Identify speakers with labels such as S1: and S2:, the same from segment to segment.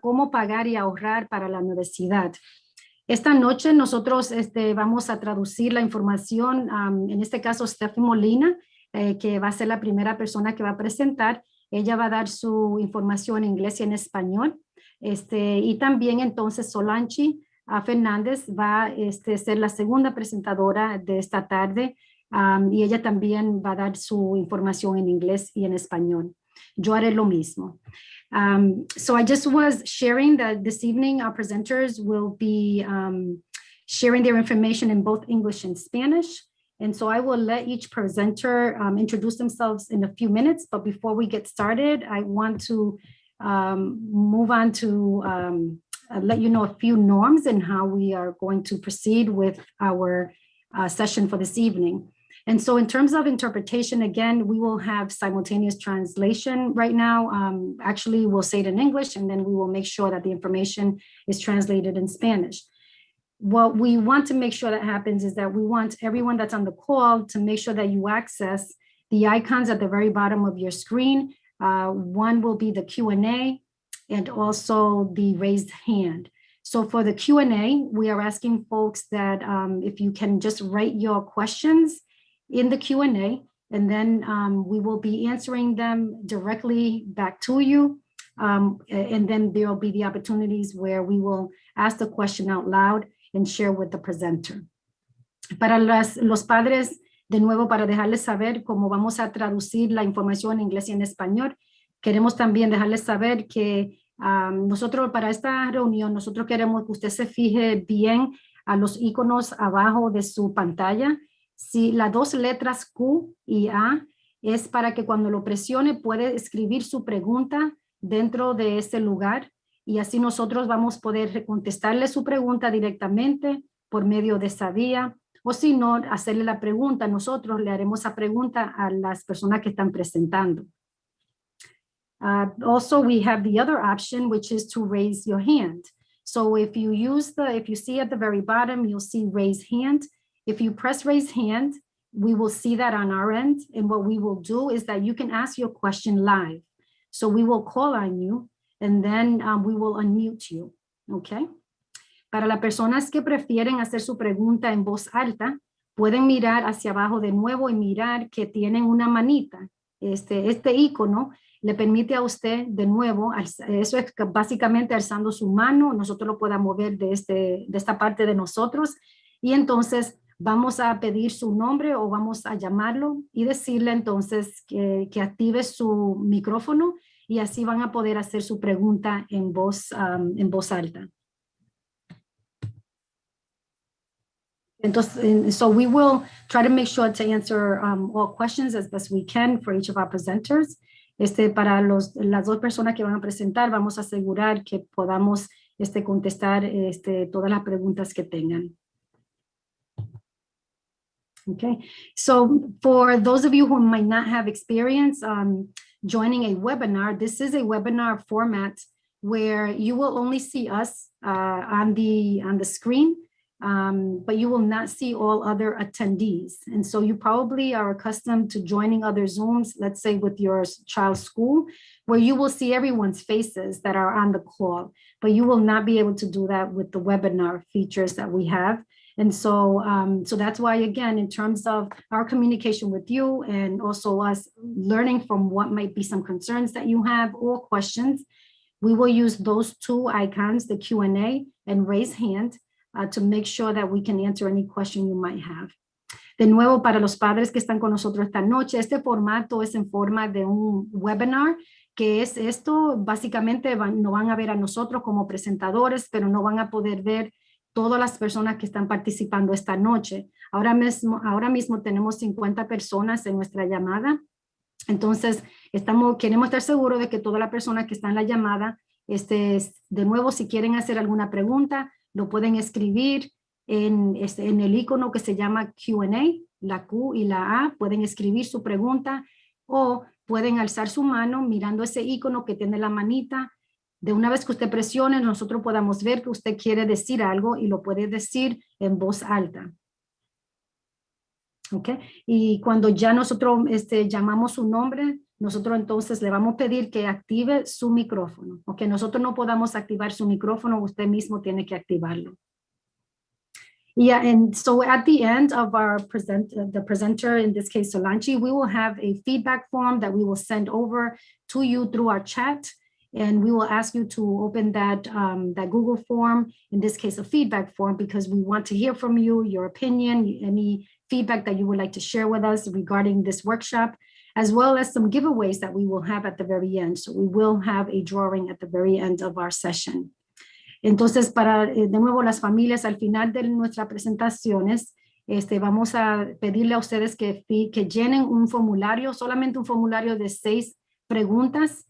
S1: cómo pagar y ahorrar para la universidad. Esta noche nosotros vamos a traducir la información, en este caso Steffi Molina, que va a ser la primera persona que va a presentar. Ella va a dar su información en inglés y en español. Y también entonces Solanchi Fernández va a ser la segunda presentadora de esta tarde, y ella también va a dar su información en inglés y en español. Yo haré lo mismo. So I just was sharing that this evening our presenters will be sharing their information in both English and Spanish. And so I will let each presenter introduce themselves in a few minutes. But before we get started, I want to move on to let you know a few norms and how we are going to proceed with our session for this evening. And so in terms of interpretation, again, we will have simultaneous translation right now. Actually, we'll say it in English, and then we will make sure that the information is translated in Spanish. What we want to make sure that happens is that we want everyone that's on the call to make sure that you access the icons at the very bottom of your screen. One will be the Q&A and also the raised hand. So for the Q&A, we are asking folks that if you can just write your questions in the Q&A, and then we will be answering them directly back to you. And then there will be the opportunities where we will ask the question out loud and share with the presenter. Para los padres, de nuevo, para dejarles saber cómo vamos a traducir la información en inglés y en español, queremos también dejarles saber que nosotros para esta reunión, nosotros queremos que usted se fije bien a los iconos abajo de su pantalla. Si las dos letras Q y A es para que cuando lo presione puede escribir su pregunta dentro de ese lugar, y así nosotros vamos a poder contestarle su pregunta directamente por medio de esa vía, o si no, hacerle la pregunta. Nosotros le haremos esa pregunta a las personas que están presentando. Also, we have the other option, which is to raise your hand. So if you see at the very bottom, you'll see raise hand. If you press raise hand, we will see that on our end. And what we will do is that you can ask your question live. So we will call on you, and then we will unmute you, okay? Para las personas que prefieren hacer su pregunta en voz alta, pueden mirar hacia abajo de nuevo y mirar que tienen una manita. Este icono le permite a usted de nuevo, eso es básicamente alzando su mano, nosotros lo podamos mover de esta parte de nosotros, y entonces vamos a pedir su nombre o vamos a llamarlo y decirle entonces que active su micrófono, y así van a poder hacer su pregunta en voz alta. Entonces, so we will try to make sure to answer all questions as best we can for each of our presenters. Para las dos personas que van a presentar, vamos a asegurar que podamos contestar todas las preguntas que tengan. Okay, so for those of you who might not have experience joining a webinar, this is a webinar format where you will only see us on the screen, but you will not see all other attendees. And so you probably are accustomed to joining other Zooms, let's say with your child's school, where you will see everyone's faces that are on the call, but you will not be able to do that with the webinar features that we have. And so, so that's why, again, in terms of our communication with you and also us learning from what might be some concerns that you have or questions, we will use those two icons, the Q&A and raise hand, to make sure that we can answer any question you might have. De nuevo, para los padres que están con nosotros esta noche, este formato es en forma de un webinar, que es esto, básicamente no van a ver a nosotros como presentadores, pero no van a poder ver todas las personas que están participando esta noche. Ahora mismo tenemos 50 personas en nuestra llamada. Entonces, queremos estar seguros de que todas las personas que están en la llamada, de nuevo, si quieren hacer alguna pregunta, lo pueden escribir en el icono que se llama Q&A, la Q y la A. Pueden escribir su pregunta o pueden alzar su mano mirando ese icono que tiene la manita. De una vez que usted presione, nosotros podamos ver que usted quiere decir algo y lo puede decir en voz alta. ¿Ok? Y cuando ya nosotros llamamos su nombre, nosotros entonces le vamos a pedir que active su micrófono. Aunque nosotros no podamos activar su micrófono, usted mismo tiene que activarlo. Yeah, and so at the end of our the presenter, in this case, Solange, we will have a feedback form that we will send over to you through our chat. And we will ask you to open that, that Google form, in this case, a feedback form, because we want to hear from you, your opinion, any feedback that you would like to share with us regarding this workshop, as well as some giveaways that we will have at the very end. So we will have a drawing at the very end of our session. Entonces, para de nuevo las familias, al final de nuestras presentaciones, vamos a pedirle a ustedes que llenen un formulario, solamente un formulario de 6 preguntas,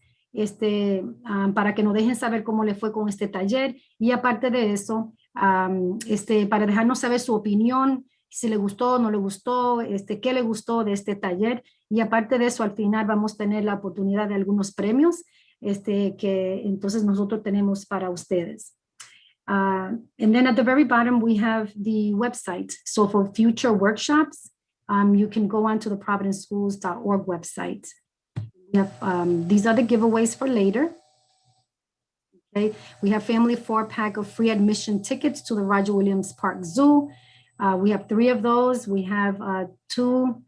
S1: para que nos dejen saber cómo le fue con este taller, y aparte de eso, para dejarnos saber su opinión, si le gustó o no le gustó, qué le gustó de este taller, y aparte de eso, al final vamos a tener la oportunidad de algunos premios que entonces nosotros tenemos para ustedes. And then at the very bottom, we have the website. So for future workshops, you can go on to the providenceschools.org website. We have, these are the giveaways for later. Okay, we have family 4-pack of free admission tickets to the Roger Williams Park Zoo. We have 3 of those. We have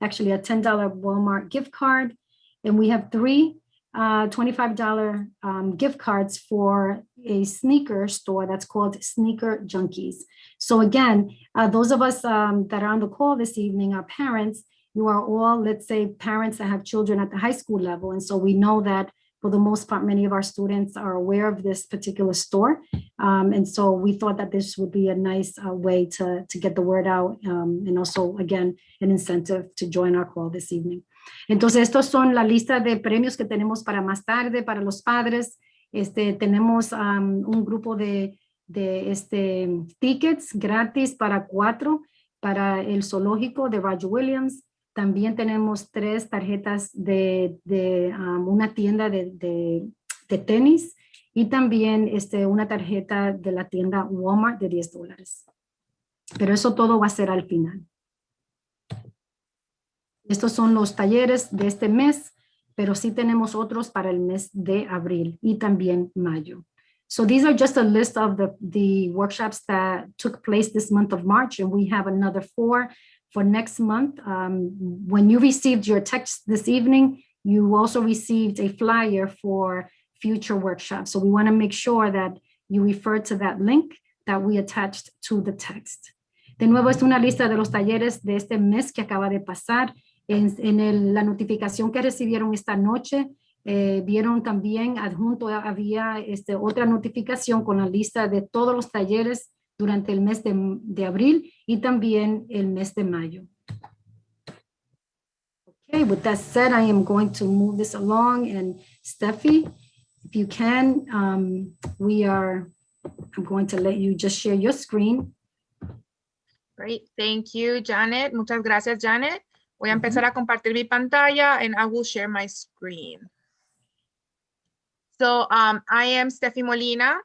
S1: actually a $10 Walmart gift card, and we have 3 $25 gift cards for a sneaker store that's called Sneaker Junkies. So again, those of us that are on the call this evening are parents. You are all, let's say, parents that have children at the high school level. And so we know that for the most part, many of our students are aware of this particular store. And so we thought that this would be a nice way to get the word out, and also, again, an incentive to join our call this evening. Entonces, estos son la lista de premios que tenemos para más tarde, para los padres. Tenemos un grupo de tickets gratis para 4 para el zoológico de Roger Williams. También tenemos 3 tarjetas de una tienda de tenis, y también una tarjeta de la tienda Walmart de $10. Pero eso todo va a ser al final. Estos son los talleres de este mes, pero sí tenemos otros para el mes de abril y también mayo. So these are just a list of the workshops that took place this month of March, and we have another 4 for next month. When you received your text this evening, you also received a flyer for future workshops. So we want to make sure that you refer to that link that we attached to the text. De nuevo, es una lista de los talleres de este mes que acaba de pasar. La notificación que recibieron esta noche, vieron también adjunto, había otra notificación con la lista de todos los talleres durante el mes de abril y también el mes de mayo. Okay, with that said, I am going to move this along, and Steffi, if you can, I'm going to let you just share your screen.
S2: Great, thank you, Janet. Muchas gracias, Janet. Voy a empezar a compartir mi pantalla, and I will share my screen. So I am Steffi Molina.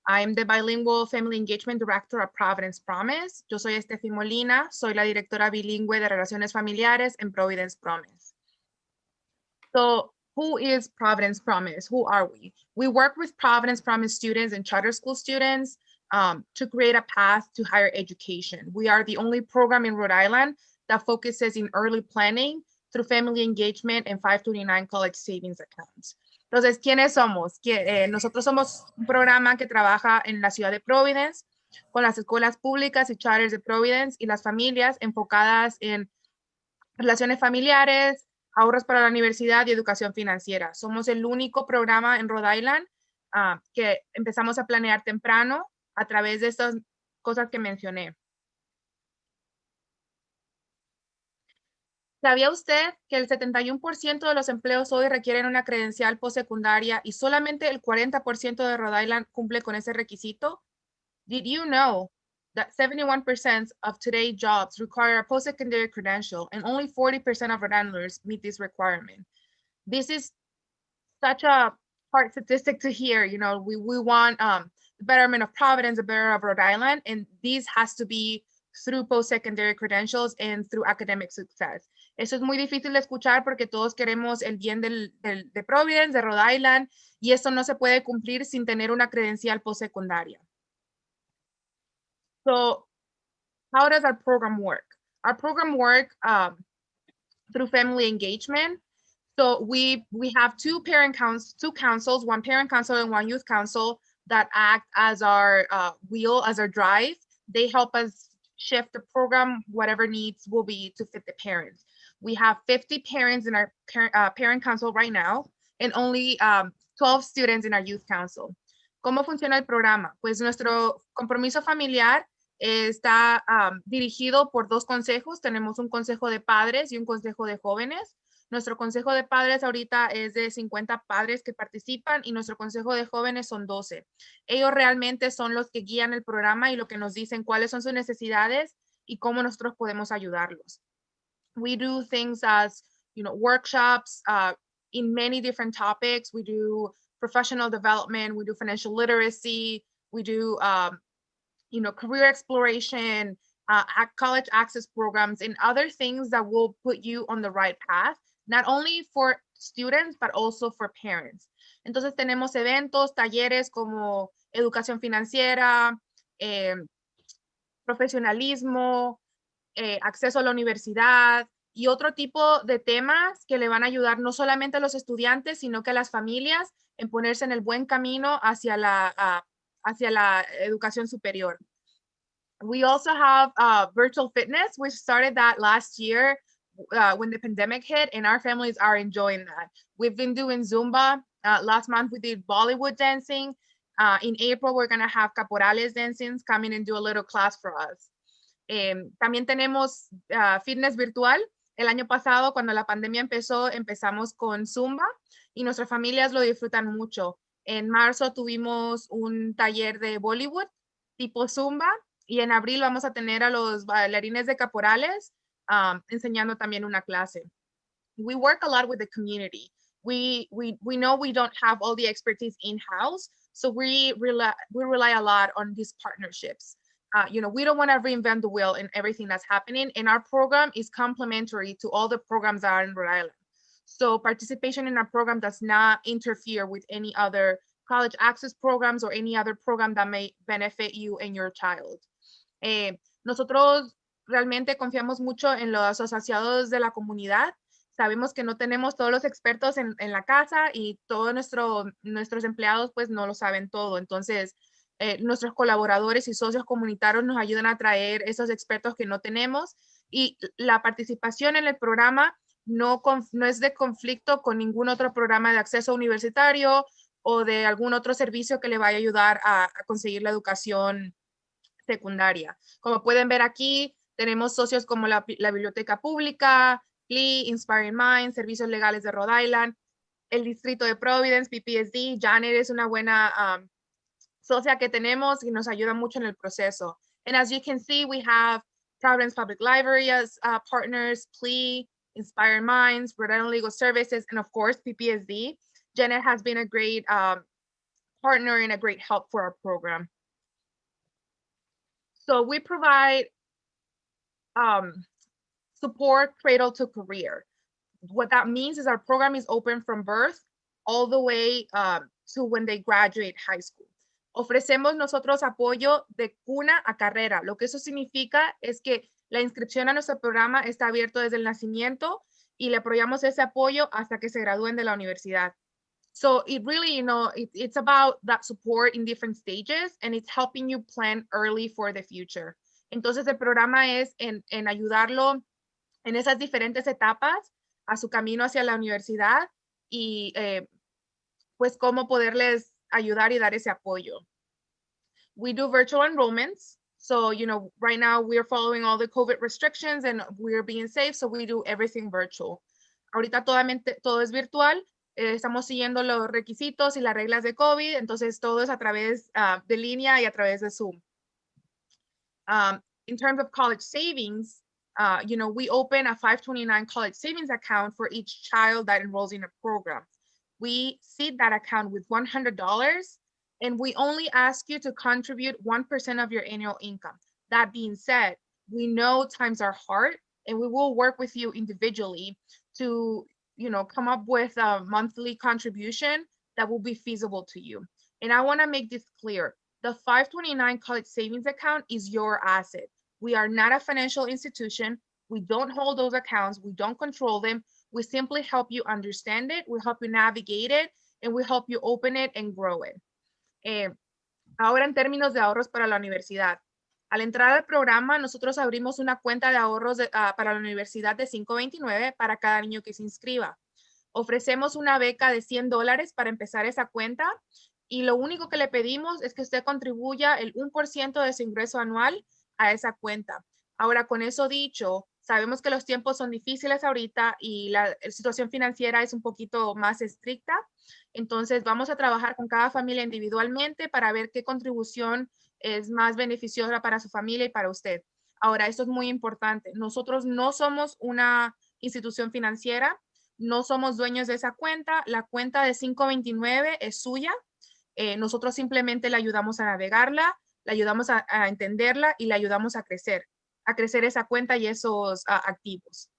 S2: I am the Bilingual Family Engagement Director at Providence Promise. Yo soy Steffi Molina. Soy la directora bilingüe de Relaciones Familiares en Providence Promise. So who is Providence Promise? Who are we? We work with Providence Promise students and charter school students to create a path to higher education. We are the only program in Rhode Island that focuses in early planning through family engagement and 529 college savings accounts. Entonces, ¿quiénes somos? Nosotros somos un programa que trabaja en la ciudad de Providence con las escuelas públicas y charters de Providence y las familias enfocadas en relaciones familiares, ahorros para la universidad y educación financiera. Somos el único programa en Rhode Island que empezamos a planear temprano a través de estas cosas que mencioné. ¿Sabía usted que el 71% de los empleos hoy requieren una credencial postsecundaria y solamente el 40% de Rhode Island cumple con ese requisito? Did you know that 71% of today's jobs require a postsecondary credential and only 40% of Rhode Islanders meet this requirement? This is such a hard statistic to hear. You know, we want the betterment of Providence, the betterment of Rhode Island, and this has to be through post-secondary credentials and through academic success. Eso es muy difícil de escuchar porque todos queremos el bien de Providence, de Rhode Island, y eso no se puede cumplir sin tener una credencial postsecundaria. So, how does our program work? Our program work through family engagement. So we have two councils, one parent council and one youth council that act as our wheel, as our drive. They help us shift the program, whatever needs will be to fit the parents. We have 50 parents in our parent council right now and only 12 students in our youth council. ¿Cómo funciona el programa? Pues nuestro compromiso familiar está dirigido por dos consejos. Tenemos un consejo de padres y un consejo de jóvenes. Nuestro consejo de padres ahorita es de 50 padres que participan y nuestro consejo de jóvenes son 12. Ellos realmente son los que guían el programa y lo que nos dicen cuáles son sus necesidades y cómo nosotros podemos ayudarlos. We do things as, workshops in many different topics. We do professional development, we do financial literacy, we do career exploration, college access programs, and other things that will put you on the right path, not only for students, but also for parents. Entonces tenemos eventos, talleres como educación financiera, profesionalismo, acceso a la universidad y otro tipo de temas que le van a ayudar no solamente a los estudiantes, sino que a las familias en ponerse en el buen camino hacia la educación superior. We also have virtual fitness. We started that last year when the pandemic hit, and our families are enjoying that. We've been doing Zumba. Last month we did Bollywood dancing. In April, we're going to have caporales dancing come in and do a little class for us. También tenemos fitness virtual. El año pasado, cuando la pandemia empezó, empezamos con Zumba y nuestras familias lo disfrutan mucho. En marzo tuvimos un taller de Bollywood tipo Zumba y en abril vamos a tener a los bailarines de caporales enseñando también una clase. We work a lot with the community. We know we don't have all the expertise in-house, so we rely a lot on these partnerships. We don't want to reinvent the wheel in everything that's happening, and our program is complementary to all the programs that are in Rhode Island. So participation in our program does not interfere with any other college access programs or any other program that may benefit you and your child. Nosotros realmente confiamos mucho en los asociados de la comunidad. Sabemos que no tenemos todos los expertos en la casa y todos nuestros empleados pues no lo saben todo. Entonces, nuestros colaboradores y socios comunitarios nos ayudan a traer esos expertos que no tenemos y la participación en el programa no es de conflicto con ningún otro programa de acceso universitario o de algún otro servicio que le vaya a ayudar a conseguir la educación secundaria. Como pueden ver aquí, tenemos socios como la Biblioteca Pública, Lee, Inspiring Minds, Servicios Legales de Rhode Island, el Distrito de Providence, PPSD. Janet es una buena socia que tenemos y nos ayuda mucho en el proceso. And as you can see, we have Providence Public Library as partners, PLE, Inspiring Minds, Rhode Island Legal Services, and of course, PPSD. Janet has been a great partner and a great help for our program. So we provide support cradle to career. What that means is our program is open from birth all the way to when they graduate high school. Ofrecemos nosotros apoyo de cuna a carrera. Lo que eso significa es que la inscripción a nuestro programa está abierto desde el nacimiento y le apoyamos ese apoyo hasta que se gradúen de la universidad. So it really, it's about that support in different stages and it's helping you plan early for the future. Entonces el programa es en ayudarlo en esas diferentes etapas a su camino hacia la universidad y pues cómo poderles ayudar y dar ese apoyo. We do virtual enrollments. So, right now we're following all the COVID restrictions and we're being safe. So we do everything virtual. Ahorita todo es virtual. Estamos siguiendo los requisitos y las reglas de COVID. Entonces todo es a través de línea y a través de Zoom. In terms of college savings, we open a 529 college savings account for each child that enrolls in a program. We seed that account with $100 and we only ask you to contribute 1% of your annual income. That being said, we know times are hard. and we will work with you individually to, come up with a monthly contribution that will be feasible to you. And I want to make this clear. The 529 college savings account is your asset. We are not a financial institution. We don't hold those accounts. We don't control them. We simply help you understand it. We help you navigate it, and we help you open it and grow it. Ahora, en términos de ahorros para la universidad. Al entrar al programa, nosotros abrimos una cuenta de ahorros para la universidad de $5.29 para cada niño que se inscriba. Ofrecemos una beca de $100 para empezar esa cuenta, y lo único que le pedimos es que usted contribuya el 1% de su ingreso anual a esa cuenta. Ahora, con eso dicho, sabemos que los tiempos son difíciles ahorita y la situación financiera es un poquito más estricta. Entonces, vamos a trabajar con cada familia individualmente para ver qué contribución es más beneficiosa para su familia y para usted. Ahora, esto es muy importante. Nosotros no somos una institución financiera, no somos dueños de esa cuenta. La cuenta de 529 es suya. Nosotros simplemente le ayudamos a navegarla, le ayudamos a entenderla y le ayudamos a crecer esa cuenta y esos activos.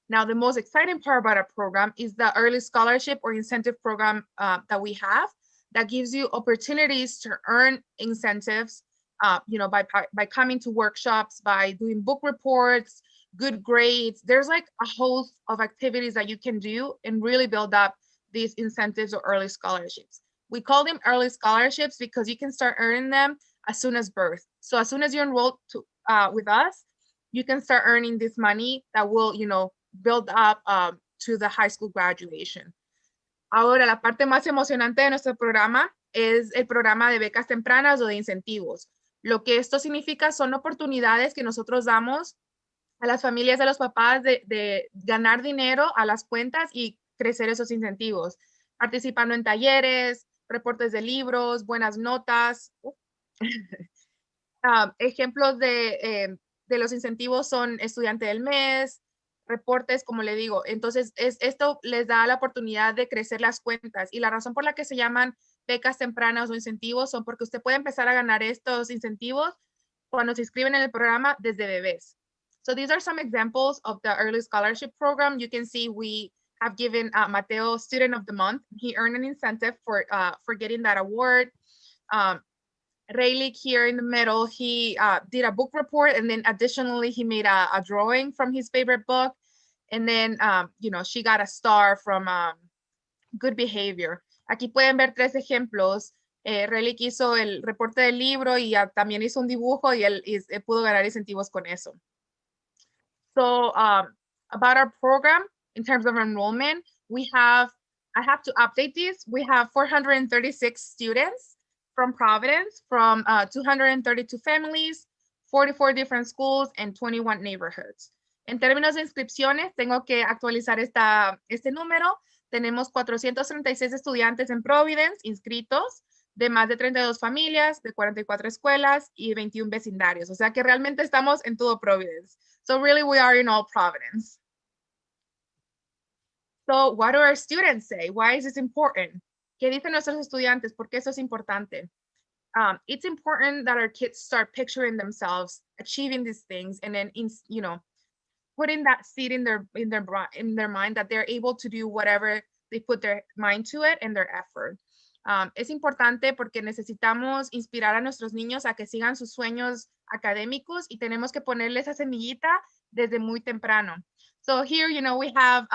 S2: Now, the most exciting part about our program is the early scholarship or incentive program that we have that gives you opportunities to earn incentives, by coming to workshops, by doing book reports, good grades. There's like a host of activities that you can do and really build up these incentives or early scholarships. We call them early scholarships because you can start earning them as soon as birth. So as soon as you enroll with us, you can start earning this money that will, build up to the high school graduation. Ahora, la parte más emocionante de nuestro programa es el programa de becas tempranas o de incentivos. Lo que esto significa son oportunidades que nosotros damos a las familias de los papás de ganar dinero a las cuentas y crecer esos incentivos, participando en talleres, reportes de libros, buenas notas. Ejemplos de los incentivos son estudiante del mes, reportes, como le digo. Entonces, esto les da la oportunidad de crecer las cuentas, y la razón por la que se llaman becas tempranas o incentivos son porque usted puede empezar a ganar estos incentivos cuando se inscriben en el programa desde bebés. So these are some examples of the early scholarship program. You can see we have given Mateo Student of the Month. He earned an incentive for getting that award. Rayleigh here in the middle, he did a book report, and then additionally he made a drawing from his favorite book, and then she got a star from good behavior. Aquí pueden ver 3 ejemplos. Rayleigh hizo el reporte del libro y también hizo un dibujo, y él pudo ganar incentivos con eso. So about our program, in terms of enrollment, I have to update this. We have 436 students from Providence, from 232 families, 44 different schools, and 21 neighborhoods. En términos de inscripciones, tengo que actualizar este número. Tenemos 436 estudiantes en Providence inscritos, de más de 32 familias, de 44 escuelas y 21 vecindarios. O sea que realmente estamos en todo Providence. So really we are in all Providence. So what do our students say? Why is this important? ¿Qué dicen nuestros estudiantes? ¿Por qué eso es importante? It's important that our kids start picturing themselves achieving these things, and then, putting that seed in their mind that they're able to do whatever they put their mind to it and their effort. Es importante porque necesitamos inspirar a nuestros niños a que sigan sus sueños académicos, y tenemos que ponerle esa semillita desde muy temprano. So here, we have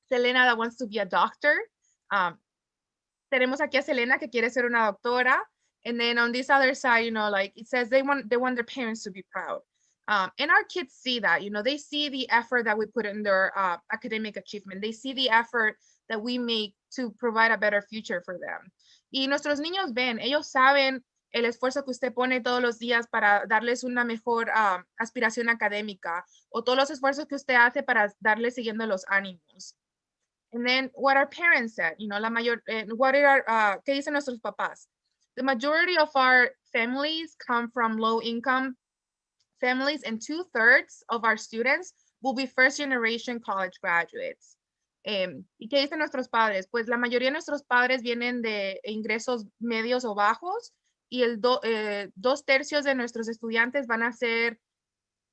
S2: Selena that wants to be a doctor. Tenemos aquí a Selena que quiere ser una doctora. And then on this other side, it says they want their parents to be proud. And our kids see that, they see the effort that we put in their academic achievement. They see the effort that we make to provide a better future for them. Y nuestros niños ellos saben el esfuerzo que usted pone todos los días para darles una mejor aspiración académica, o todos los esfuerzos que usted hace para darles siguiendo los ánimos. And then what our parents said, ¿qué dicen nuestros papás? The majority of our families come from low-income families, and 2/3 of our students will be first-generation college graduates. ¿Y qué dicen nuestros padres? Pues la mayoría de nuestros padres vienen de ingresos medios o bajos, y 2/3 de nuestros estudiantes van a ser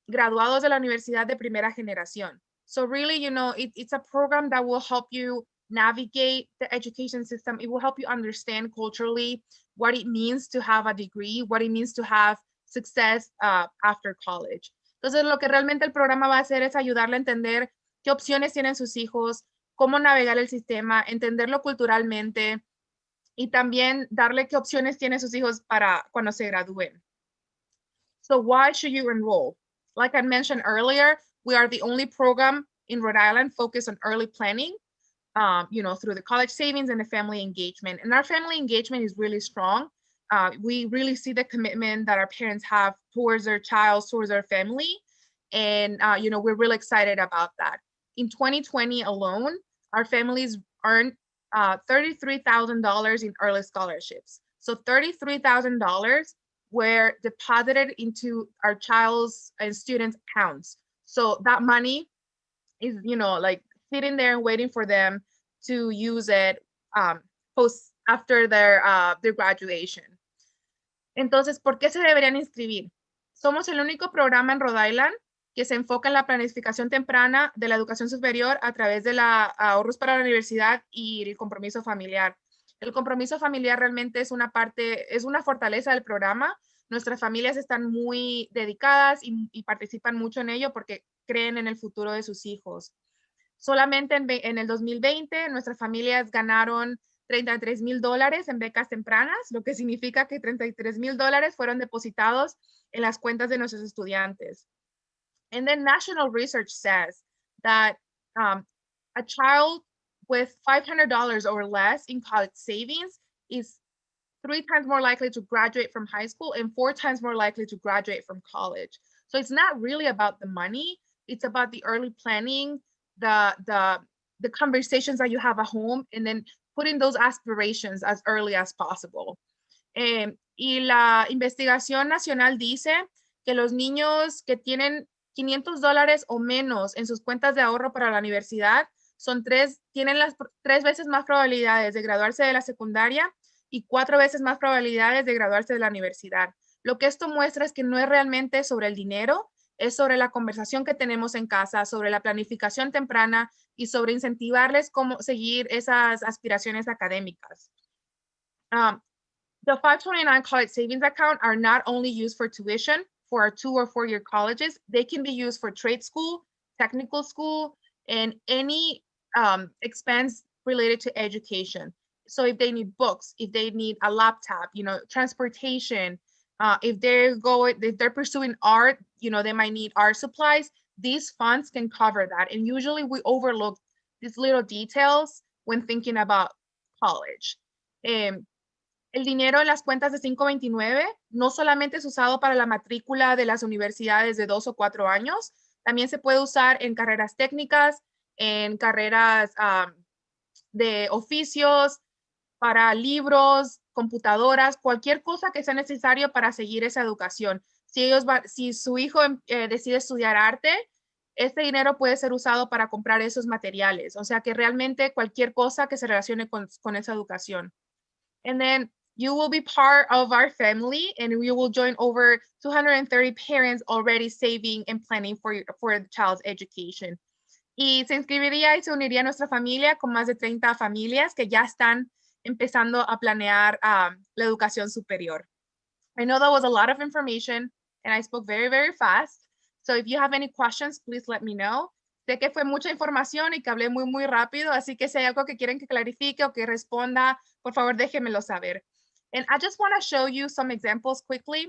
S2: graduados de la universidad de primera generación. So really, you know, it's a program that will help you navigate the education system. It will help you understand culturally what it means to have a degree, what it means to have success after college. Entonces, lo que realmente el programa va a hacer es ayudarle a entender qué opciones tienen sus hijos, cómo navegar el sistema, entenderlo culturalmente y también darle qué opciones tienen sus hijos para cuando se gradúen. So why should you enroll? Like I mentioned earlier, we are the only program in Rhode Island focused on early planning, you know, through the college savings and the family engagement. And our family engagement is really strong. We really see the commitment that our parents have towards their child, towards their family. And, you know, we're really excited about that. In 2020 alone, our families earned $33,000 in early scholarships. So $33,000 were deposited into our child's and students' accounts. So that money is, you know, like sitting there and waiting for them to use it post after their graduation. Entonces, ¿por qué se deberían inscribir? Somos el único programa en Rhode Island que se enfoca en la planificación temprana de la educación superior a través de la ahorros para la universidad y el compromiso familiar. El compromiso familiar realmente es una parte, es una fortaleza del programa. Nuestras familias están muy dedicadas y participan mucho en ello porque creen en el futuro de sus hijos. Solamente en el 2020 nuestras familias ganaron $33,000 en becas tempranas, lo que significa que $33,000 fueron depositados en las cuentas de nuestros estudiantes. And then national research says that a child with $500 or less in college savings is 3 times more likely to graduate from high school and 4 times more likely to graduate from college. So it's not really about the money. It's about the early planning, the conversations that you have at home, and then putting those aspirations as early as possible. Y la investigación nacional dice que los niños que tienen $500 o menos en sus cuentas de ahorro para la universidad tienen las 3 veces más probabilidades de graduarse de la secundaria y 4 veces más probabilidades de graduarse de la universidad. Lo que esto muestra es que no es realmente sobre el dinero, es sobre la conversación que tenemos en casa, sobre la planificación temprana y sobre incentivarles cómo seguir esas aspiraciones académicas. The 529 college savings account are not only used for tuition for our 2 or 4-year colleges, they can be used for trade school, technical school, and any expense related to education. So if they need books, if they need a laptop, you know, transportation, if they're pursuing art, you know, they might need art supplies, these funds can cover that. And usually we overlook these little details when thinking about college. El dinero en las cuentas de 529 no solamente es usado para la matrícula de las universidades de 2 o 4 años, también se puede usar en carreras técnicas, en carreras de oficios, para libros, computadoras, cualquier cosa que sea necesario para seguir esa educación. Si su hijo decide estudiar arte, este dinero puede ser usado para comprar esos materiales. O sea que realmente cualquier cosa que se relacione con esa educación. And then you will be part of our family and we will join over 230 parents already saving and planning for the child's education. Y se inscribiría y se uniría a nuestra familia con más de 30 familias que ya están empezando a planear la educación superior. I know that was a lot of information and I spoke very, very fast. So if you have any questions, please let me know. Sé que fue mucha información y que hablé muy, muy rápido, así que si hay algo que quieren que clarifique o que responda, por favor, déjenmelo saber. And I just want to show you some examples quickly.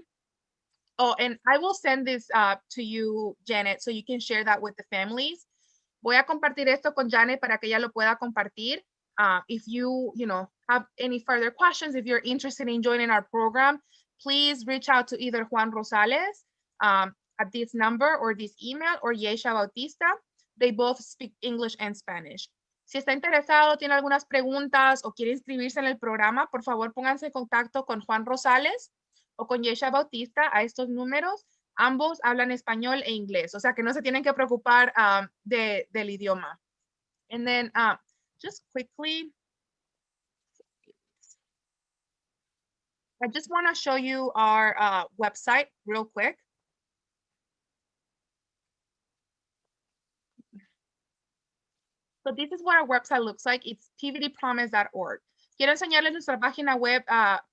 S2: Oh, and I will send this to you, Janet, so you can share that with the families. Voy a compartir esto con Janet para que ella lo pueda compartir. If you have any further questions, if you're interested in joining our program, please reach out to either Juan Rosales at this number or this email, or Yesha Bautista. They both speak English and Spanish. Si está interesado, tiene algunas preguntas o quiere inscribirse en el programa, por favor pónganse en contacto con Juan Rosales o con Yesha Bautista a estos números. Ambos hablan español e inglés, o sea que no se tienen que preocupar del idioma. And then just quickly, I just want to show you our website real quick. So this is what our website looks like. It's pvdpromise.org. Quiero enseñarles nuestra página web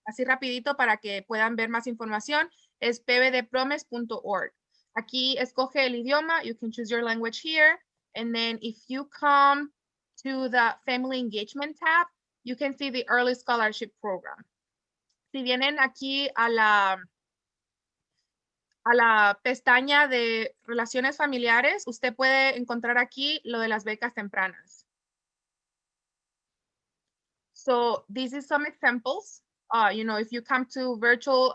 S2: así rapidito para que puedan ver más información. Es pvdpromise.org. Aquí escoge el idioma. You can choose your language here. And then if you come to the Family Engagement tab, you can see the Early Scholarship Program. Si vienen aquí a la pestaña de Relaciones Familiares, usted puede encontrar aquí lo de las becas tempranas. So these is some examples. You know, if you come to virtual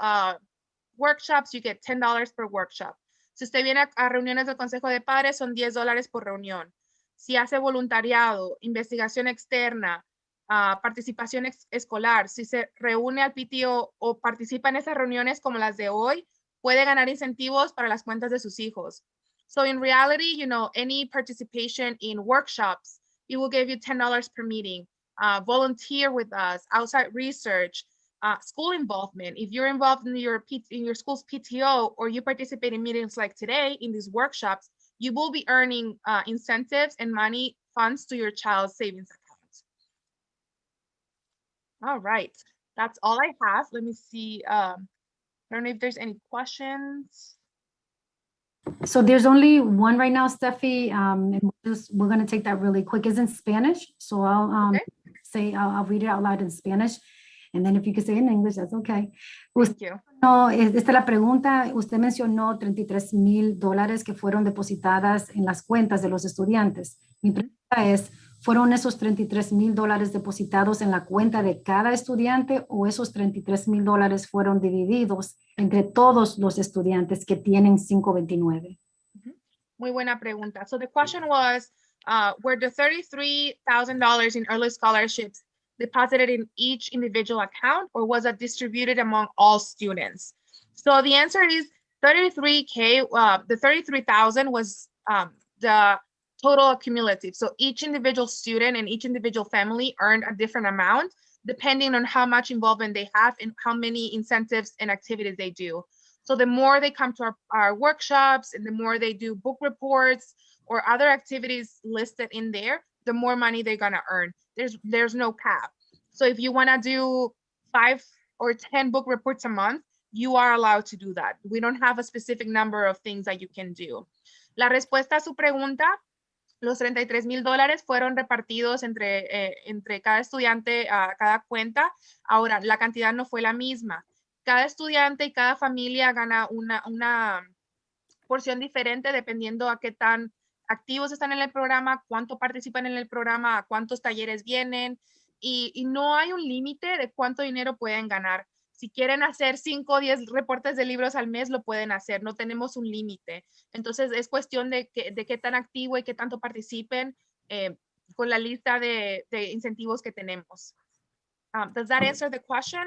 S2: workshops, you get $10 per workshop. Si usted viene a reuniones del Consejo de Padres, son $10 por reunión. Si hace voluntariado, investigación externa, participación escolar, si se reúne al PTO o participa en esas reuniones como las de hoy, puede ganar incentivos para las cuentas de sus hijos. So in reality, you know, any participation in workshops, it will give you $10 per meeting. Volunteer with us, outside research, school involvement. If you're involved in your school's PTO or you participate in meetings like today in these workshops, you will be earning incentives and money funds to your child's savings account. All right, that's all I have. Let me see. I don't know if there's any questions.
S1: So there's only one right now, Steffi. And we're going to take that really quick. It's in Spanish. So I'll I'll read it out loud in Spanish. And then if you could say it in English, that's okay.
S2: Thank you.
S1: No, esta es la pregunta. Usted mencionó $33,000 que fueron depositadas en las cuentas de los estudiantes. Mi pregunta es, ¿fueron esos $33,000 depositados en la cuenta de cada estudiante o esos $33,000 fueron divididos entre todos los estudiantes que tienen 529?
S2: Muy buena pregunta. So the question was, were the $33,000 in early scholarships deposited in each individual account, or was it distributed among all students? So the answer is 33K. The 33,000 was the total cumulative. So each individual student and each individual family earned a different amount depending on how much involvement they have and how many incentives and activities they do. So the more they come to our workshops and the more they do book reports or other activities listed in there, the more money they're gonna earn. There's no cap. So if you wanna do 5 or 10 book reports a month, you are allowed to do that. We don't have a specific number of things that you can do. La respuesta a su pregunta, los $33,000 fueron repartidos entre cada estudiante a cada cuenta. Ahora, la cantidad no fue la misma. Cada estudiante y cada familia gana una porción diferente dependiendo a qué tan activos están en el programa, cuánto participan en el programa, a cuántos talleres vienen, y no hay un límite de cuánto dinero pueden ganar. Si quieren hacer 5 o 10 reportes de libros al mes, lo pueden hacer. No tenemos un límite. Entonces, es cuestión de qué tan activo y qué tanto participen con la lista de incentivos que tenemos. Does that answer the question?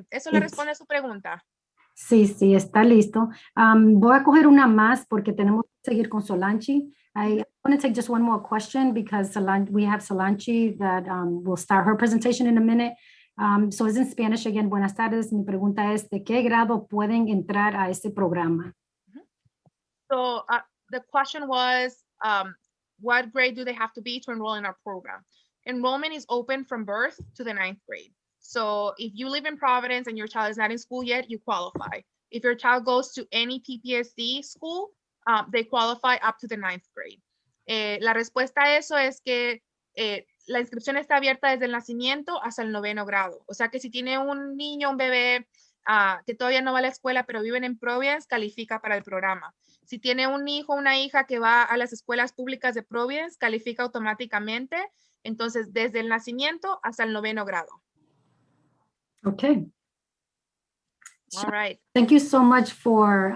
S2: ¿Eso le responde a su pregunta?
S1: Sí, sí, está listo. Voy a coger una más porque tenemos que seguir con Solanchi. I want to take just one more question because we have Solanchi that will start her presentation in a minute. So it's in Spanish again. Buenas tardes. Mi pregunta es, ¿de qué grado pueden entrar a este programa?
S2: So the question was, what grade do they have to be to enroll in our program? Enrollment is open from birth to the 9th grade. So if you live in Providence and your child is not in school yet, you qualify. If your child goes to any PPSD school, they qualify up to the 9th grade. La respuesta a eso es que la inscripción está abierta desde el nacimiento hasta el 9º grado. O sea que si tiene un niño, un bebé que todavía no va a la escuela, pero viven en Providence, califica para el programa. Si tiene un hijo o una hija que va a las escuelas públicas de Providence, califica automáticamente. Entonces, desde el nacimiento hasta el 9º grado.
S1: Okay.
S2: All right.
S1: Thank you so much for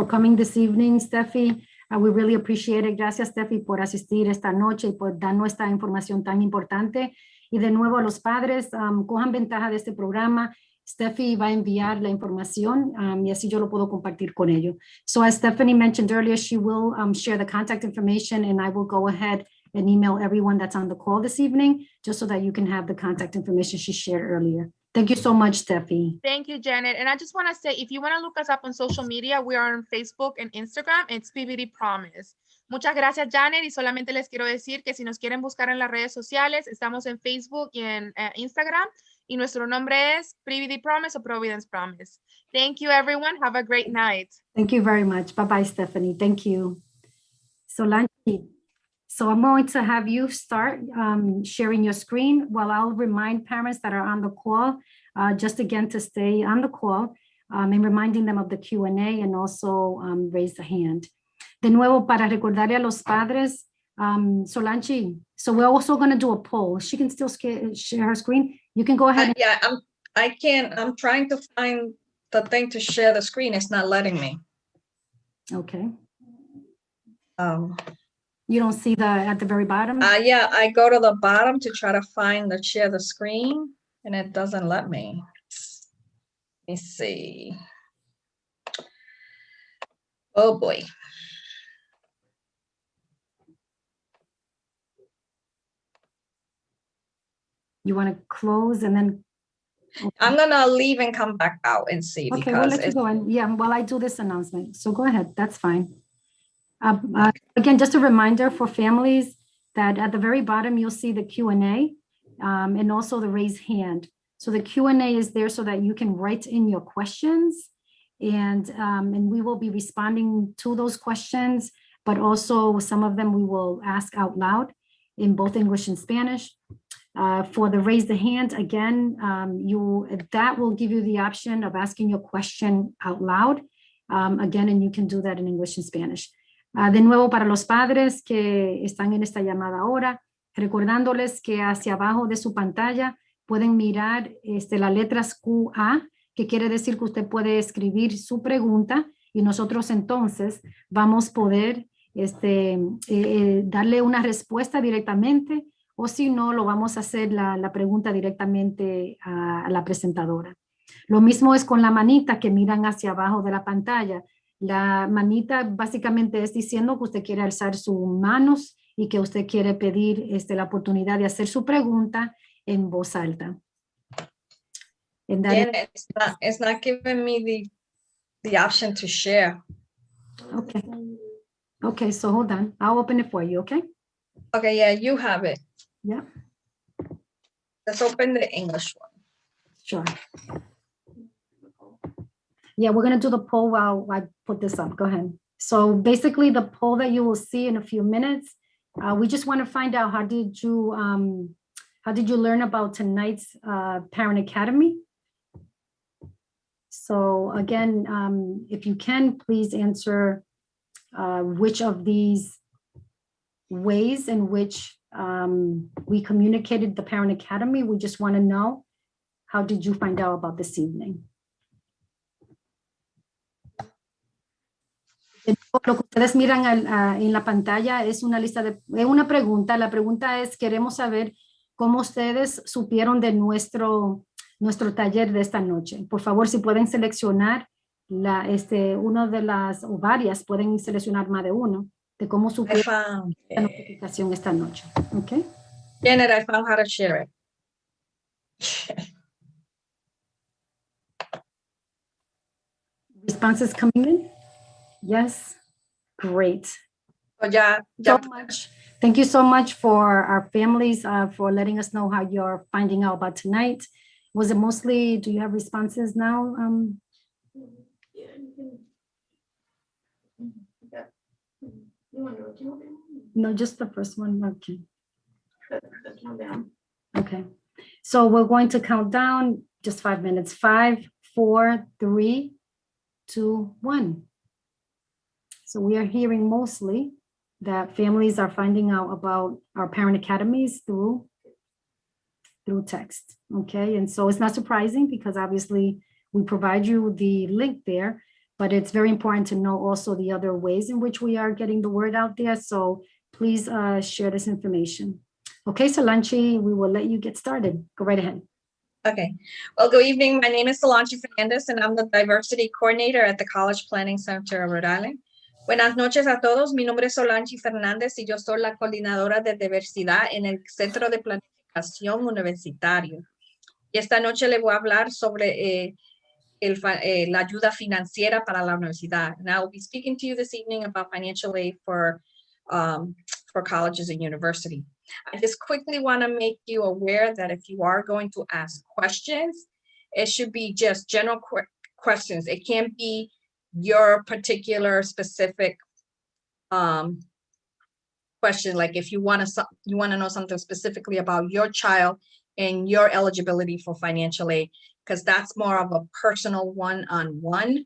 S1: coming this evening, Steffi. We really appreciate it. Gracias, Steffi, por asistir esta noche y por darnos esta información tan importante. Y de nuevo a los padres, cojan ventaja de este programa. Steffi va a enviar la información y así yo lo puedo compartir con ellos. So as Stephanie mentioned earlier, she will share the contact information and I will go ahead and email everyone that's on the call this evening just so that you can have the contact information she shared earlier. Thank you so much, Steffi.
S2: Thank you, Janet. And I just want to say, if you want to look us up on social media, we are on Facebook and Instagram. It's PVD Promise. Muchas gracias, Janet, y solamente les quiero decir que si nos quieren buscar en las redes sociales, estamos en Facebook y en Instagram, y nuestro nombre es Providence Promise o Providence Promise. Thank you, everyone. Have a great night.
S1: Thank you very much. Bye-bye, Stephanie. Thank you. Solange, so I'm going to have you start sharing your screen while I'll remind parents that are on the call, just again to stay on the call and reminding them of the Q&A and also raise the hand. De nuevo, para recordarle a los padres, Solange, so we're also going to do a poll. She can still share her screen. You can go ahead.
S3: Yeah, I can't. I'm trying to find the thing to share the screen. It's not letting me.
S1: Okay. You don't see at the very bottom?
S3: Yeah, I go to the bottom to try to find the share the screen, and it doesn't let me. Let me see. Oh boy.
S1: You want to close and then?
S3: Okay. I'm gonna leave and come back out and see.
S1: Okay,
S3: because
S1: we'll let you go. And yeah, while I do this announcement. So go ahead, that's fine. Again, just a reminder for families that at the very bottom, you'll see the Q&A and also the raise hand. So the Q&A is there so that you can write in your questions and we will be responding to those questions, but also some of them we will ask out loud in both English and Spanish. For the raise the hand, again, that will give you the option of asking your question out loud. Again, and you can do that in English and Spanish. De nuevo, para los padres que están en esta llamada ahora, recordándoles que hacia abajo de su pantalla pueden mirar las letras QA, que quiere decir que usted puede escribir su pregunta y nosotros entonces vamos a poder darle una respuesta directamente o si no, lo vamos a hacer la pregunta directamente a la presentadora. Lo mismo es con la manita que miran hacia abajo de la pantalla. La manita básicamente es diciendo que usted quiere alzar sus manos y que usted quiere pedir la oportunidad de hacer su pregunta en voz alta.
S3: Yeah, it's not giving me the option to share.
S1: Okay. Okay, so hold on. I'll open it for you, okay?
S3: Okay, yeah, you have it.
S1: Yeah.
S3: Let's open the English one.
S1: Sure. Yeah, we're going to do the poll while I put this up. Go ahead. So basically the poll that you will see in a few minutes, we just want to find out how did you learn about tonight's Parent Academy? So again, if you can, please answer which of these ways in which we communicated the Parent Academy. We just want to know, how did you find out about this evening? Lo que ustedes miran en la pantalla es una lista de una pregunta. La pregunta es, queremos saber cómo ustedes supieron de nuestro taller de esta noche. Por favor, si pueden seleccionar uno de las o varias, pueden seleccionar más de uno, de cómo supieron la notificación esta noche. Okay.
S3: Janet, I found how to share it.
S1: Responses coming in? Yes, great.
S3: So yeah.
S1: So much. Thank you so much for our families for letting us know how you're finding out about tonight. Was it mostly, do you have responses now? No, just the first one. Okay. Okay. So we're going to count down just 5 minutes. 5, 4, 3, 2, 1. So we are hearing mostly that families are finding out about our parent academies through text. Okay. And so it's not surprising because obviously we provide you the link there, but it's very important to know also the other ways in which we are getting the word out there. So please share this information. Okay, Solange, we will let you get started. Go right ahead.
S3: Okay. Well, good evening. My name is Solange Fernandez, and I'm the Diversity Coordinator at the College Planning Center of Rhode Island. Buenas noches a todos. Mi nombre es Solange Fernández y yo soy la coordinadora de diversidad en el Centro de Planificación Universitario. Y esta noche le voy a hablar sobre la ayuda financiera para la universidad. And I will be speaking to you this evening about financial aid for for colleges and university. I just quickly want to make you aware that if you are going to ask questions, it should be just general questions. It can't be your particular specific question. Like if you want to know something specifically about your child and your eligibility for financial aid, because that's more of a personal one-on-one.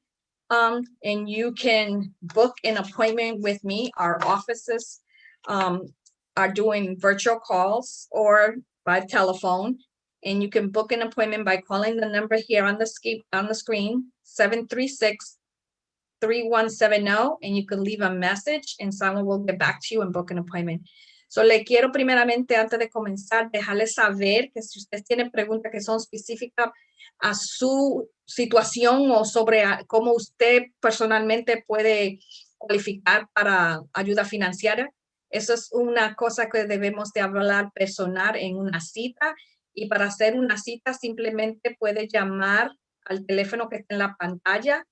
S3: And you can book an appointment with me. Our offices are doing virtual calls or by telephone. And you can book an appointment by calling the number here on the screen, 736-3170, and you can leave a message and someone will get back to you and book an appointment. So le quiero primeramente, antes de comenzar, dejarles saber que si ustedes tienen preguntas que son específicas a su situación o sobre cómo usted personalmente puede cualificar para ayuda financiera, eso es una cosa que debemos de hablar personal en una cita. Y para hacer una cita simplemente puede llamar al teléfono que está en la pantalla.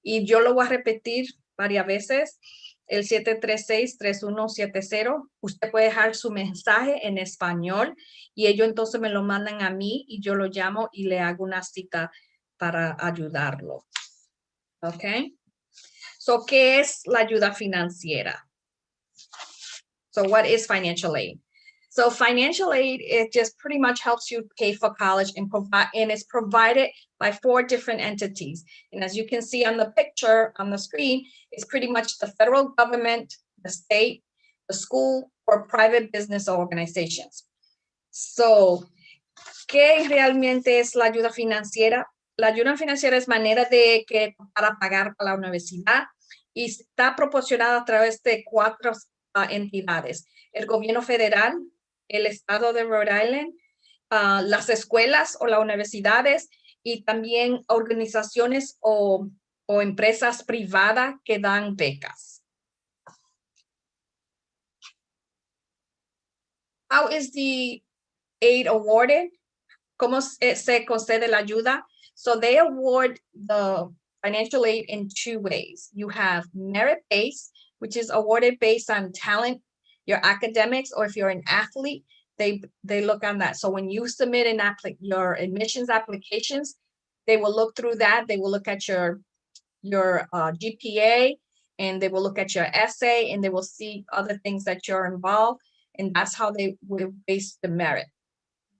S3: Y yo lo voy a repetir varias veces, el 736-3170. Usted puede dejar su mensaje en español y ellos entonces me lo mandan a mí y yo lo llamo y le hago una cita para ayudarlo. ¿Ok? So, ¿qué es la ayuda financiera? So, what is financial aid? So financial aid, it just pretty much helps you pay for college and it's provided by 4 different entities. And as you can see on the picture on the screen, it's pretty much the federal government, the state, the school, or private business organizations. So, ¿qué realmente es la ayuda financiera? La ayuda financiera es manera para pagar para la universidad y está proporcionada a través de 4 entidades. El gobierno federal, el estado de Rhode Island, las escuelas o las universidades y también organizaciones o empresas privadas que dan becas. How is the aid awarded? ¿Cómo se concede la ayuda? So they award the financial aid in 2 ways. You have merit-based, which is awarded based on talent, your academics, or if you're an athlete, they look on that. So when you submit your admissions applications, they will look through that. They will look at your GPA, and they will look at your essay, and they will see other things that you're involved, and that's how they will base the merit.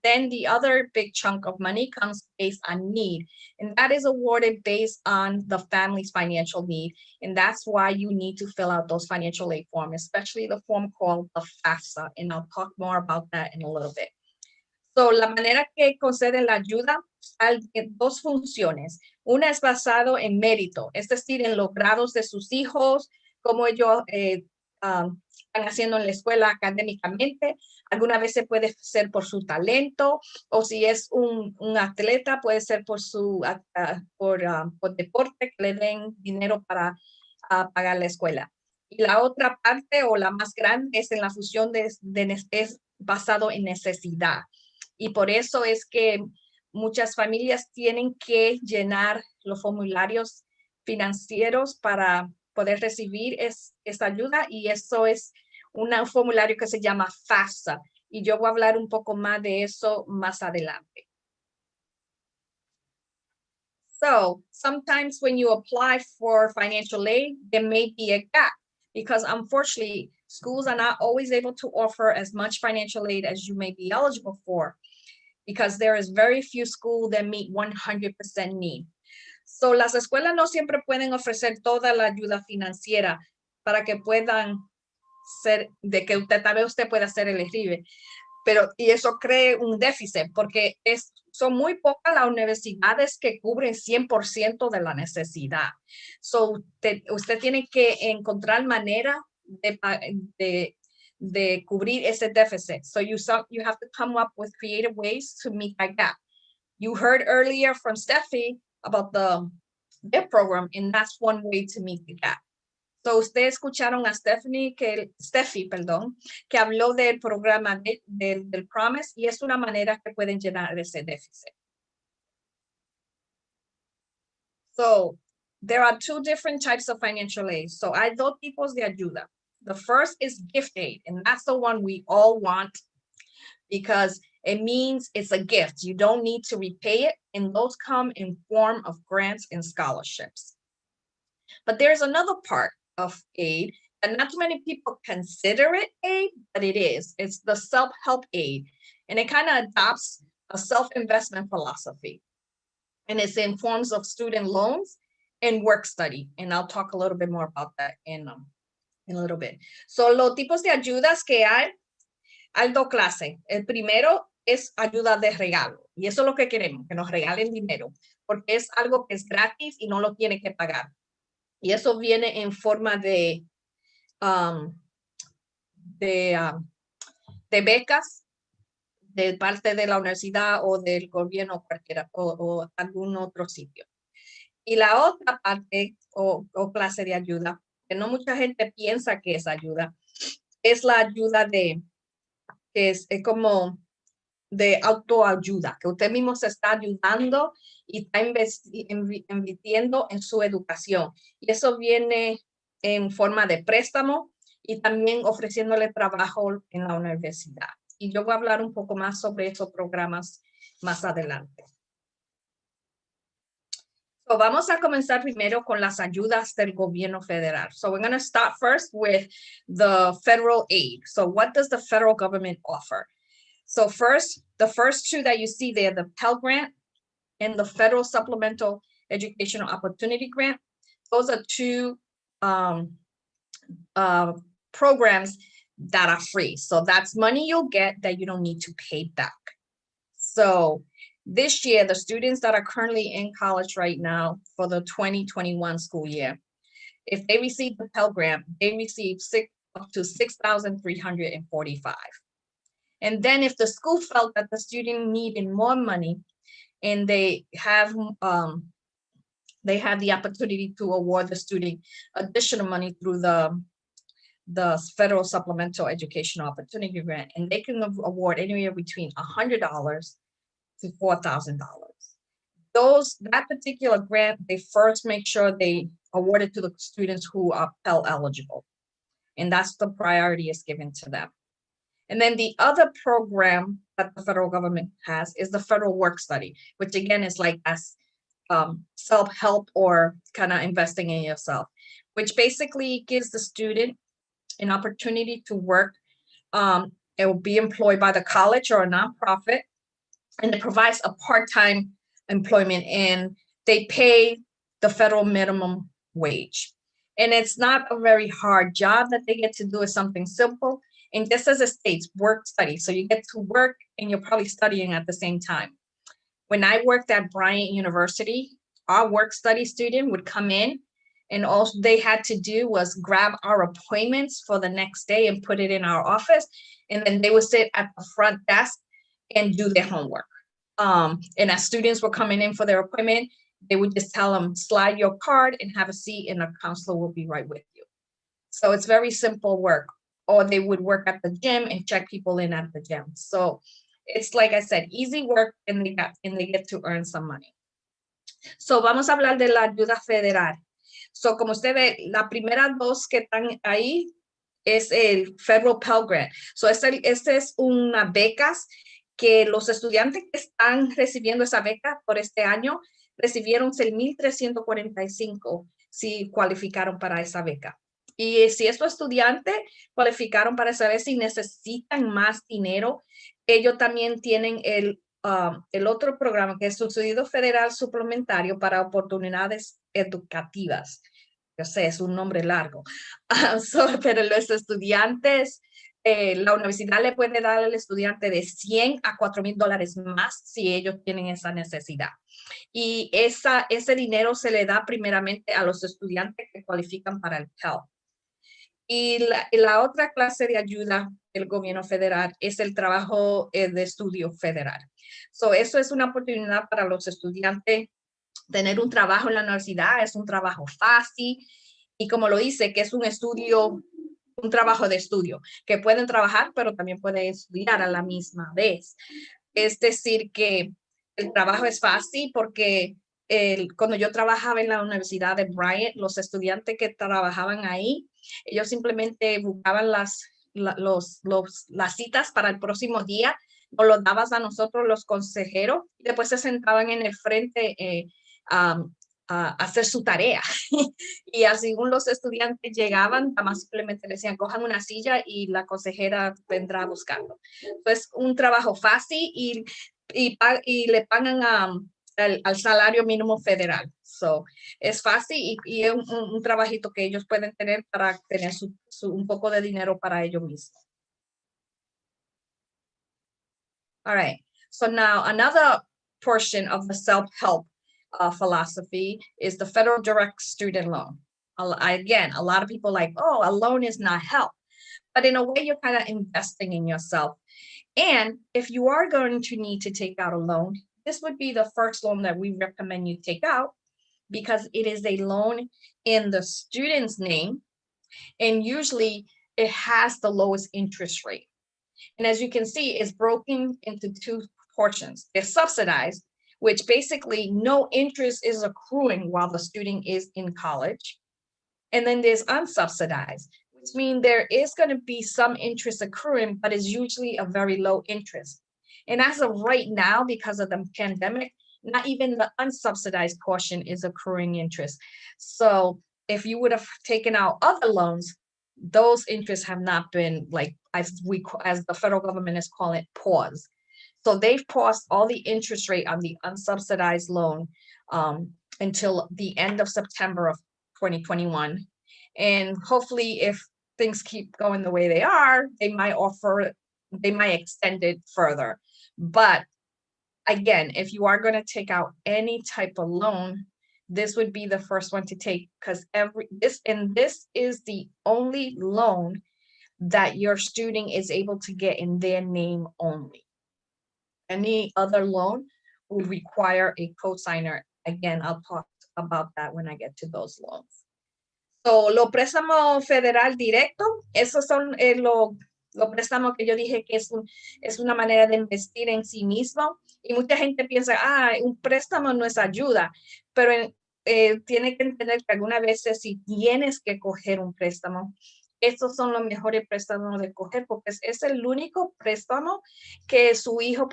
S3: Then the other big chunk of money comes based on need, and that is awarded based on the family's financial need. And that's why you need to fill out those financial aid forms, especially the form called the FAFSA. And I'll talk more about that in a little bit. So, la manera que conceden la ayuda hay 2 funciones. Una es basado en mérito, es decir, en los grados de sus hijos, cómo ellos están haciendo en la escuela académicamente. Alguna vez puede ser por su talento, o si es un atleta, puede ser por por deporte, que le den dinero para pagar la escuela. Y la otra parte, o la más grande, es en la función es basado en necesidad. Y por eso es que muchas familias tienen que llenar los formularios financieros para poder recibir esta ayuda, y eso es un formulario que se llama FAFSA, y yo voy a hablar un poco más de eso más adelante. So, sometimes when you apply for financial aid, there may be a gap, because unfortunately, schools are not always able to offer as much financial aid as you may be eligible for, because there is very few schools that meet 100% need. So, las escuelas no siempre pueden ofrecer toda la ayuda financiera para que puedan ser, de que tal vez usted pueda ser elegible. Y eso crea un déficit, porque son muy pocas las universidades que cubren 100% de la necesidad. So, usted tiene que encontrar manera de cubrir ese déficit. So you have to come up with creative ways to meet that gap. You heard earlier from Steffi about their program, and that's one way to meet the gap. So ustedes escucharon a Steffi, que habló del programa del Promise, y es una manera que pueden llenar ese déficit. So there are 2 different types of financial aid. So hay 2 tipos de ayuda. The first is gift aid, and that's the one we all want because it means it's a gift. You don't need to repay it, and those come in form of grants and scholarships. But there's another part of aid, and not too many people consider it aid, but it is. It's the self-help aid, and it kind of adopts a self-investment philosophy. And it's in forms of student loans and work study. And I'll talk a little bit more about that in a little bit. So los tipos de ayudas que hay dos clases. El primero es ayuda de regalo. Y eso es lo que queremos, que nos regalen dinero, porque es algo que es gratis y no lo tiene que pagar. Y eso viene en forma de becas de parte de la universidad o del gobierno cualquiera o algún otro sitio. Y la otra parte o clase de ayuda, que no mucha gente piensa que es ayuda, es la ayuda que es como de autoayuda, que usted mismo se está ayudando y está invirtiendo en su educación. Y eso viene en forma de préstamo y también ofreciéndole trabajo en la universidad. Y yo voy a hablar un poco más sobre esos programas más adelante. So vamos a comenzar primero con las ayudas del gobierno federal. So we're going to start first with the federal aid. So what does the federal government offer? So first, the first two that you see there, the Pell Grant and the Federal Supplemental Educational Opportunity Grant, those are two programs that are free. So that's money you'll get that you don't need to pay back. So this year, the students that are currently in college right now for the 2021 school year, if they receive the Pell Grant, they receive up to $6,345. And then if the school felt that the student needed more money and they have the opportunity to award the student additional money through the Federal Supplemental Educational Opportunity Grant, and they can award anywhere between $100 to $4,000. That particular grant, they first make sure they award it to the students who are Pell eligible, and that's the priority is given to them. And then the other program that the federal government has is the federal work study, which again is like as self-help or kind of investing in yourself, which basically gives the student an opportunity to work. It will be employed by the college or a nonprofit, and it provides a part-time employment, and they pay the federal minimum wage. And it's not a very hard job that they get to do. Is something simple. And just as it states, work study. So you get to work and you're probably studying at the same time. When I worked at Bryant University, our work study student would come in and all they had to do was grab our appointments for the next day and put it in our office. And then they would sit at the front desk and do their homework. And as students were coming in for their appointment, they would just tell them, slide your card and have a seat and a counselor will be right with you. So it's very simple work. Or they would work at the gym and check people in at the gym. So it's like I said, easy work and they get to earn some money. So vamos a hablar de la ayuda federal. So como usted ve, las primeras dos que están ahí es el Federal Pell Grant. So este es una becas que los estudiantes que están recibiendo esa beca por este año recibieron 6,345 si cualificaron para esa beca. Y si estos estudiantes cualificaron para saber si necesitan más dinero, ellos también tienen el otro programa que es subsidio federal suplementario para oportunidades educativas. Yo sé, es un nombre largo, pero los estudiantes, la universidad le puede dar al estudiante de $100 a $4,000 más si ellos tienen esa necesidad. Y ese dinero se le da primeramente a los estudiantes que cualifican para el Pell. Y la otra clase de ayuda del gobierno federal es el trabajo de estudio federal. So, eso es una oportunidad para los estudiantes tener un trabajo en la universidad. Es un trabajo fácil y como lo dice, que es un trabajo de estudio, que pueden trabajar, pero también pueden estudiar a la misma vez. Es decir, que el trabajo es fácil porque cuando yo trabajaba en la Universidad de Bryant, los estudiantes que trabajaban ahí, ellos simplemente buscaban las citas para el próximo día, nos lo dabas a nosotros los consejeros, y después se sentaban en el frente a hacer su tarea. Y así los estudiantes llegaban, nada más simplemente le decían, cojan una silla y la consejera vendrá a buscarlo. Entonces, un trabajo fácil y le pagan al salario mínimo federal. So, es fácil y es un trabajito que ellos pueden tener para tener un poco de dinero para ellos mismos. All right. So now another portion of the self-help philosophy is the federal direct student loan. Again, a lot of people like, oh, a loan is not help. But in a way, you're kind of investing in yourself. And if you are going to need to take out a loan, this would be the first loan that we recommend you take out because it is a loan in the student's name. And usually it has the lowest interest rate. And as you can see, it's broken into two portions. It's subsidized, which basically no interest is accruing while the student is in college. And then there's unsubsidized, which means there is going to be some interest accruing, but it's usually a very low interest. And as of right now, because of the pandemic, not even the unsubsidized portion is accruing interest. So if you would have taken out other loans, those interests have not been, like, as the federal government is calling it, paused. So they've paused all the interest rate on the unsubsidized loan until the end of September of 2021. And hopefully if things keep going the way they are, they might extend it further. But again, if you are going to take out any type of loan, this would be the first one to take, because this is the only loan that your student is able to get in their name only. Any other loan would require a cosigner. Again, I'll talk about that when I get to those loans. So, los préstamos federal directo, esos son los préstamos que yo dije que es una manera de investir en sí mismo. Y mucha gente piensa, un préstamo no es ayuda, pero tiene que entender que algunas veces si tienes que coger un préstamo, estos son los mejores préstamos de coger porque es el único préstamo que su hijo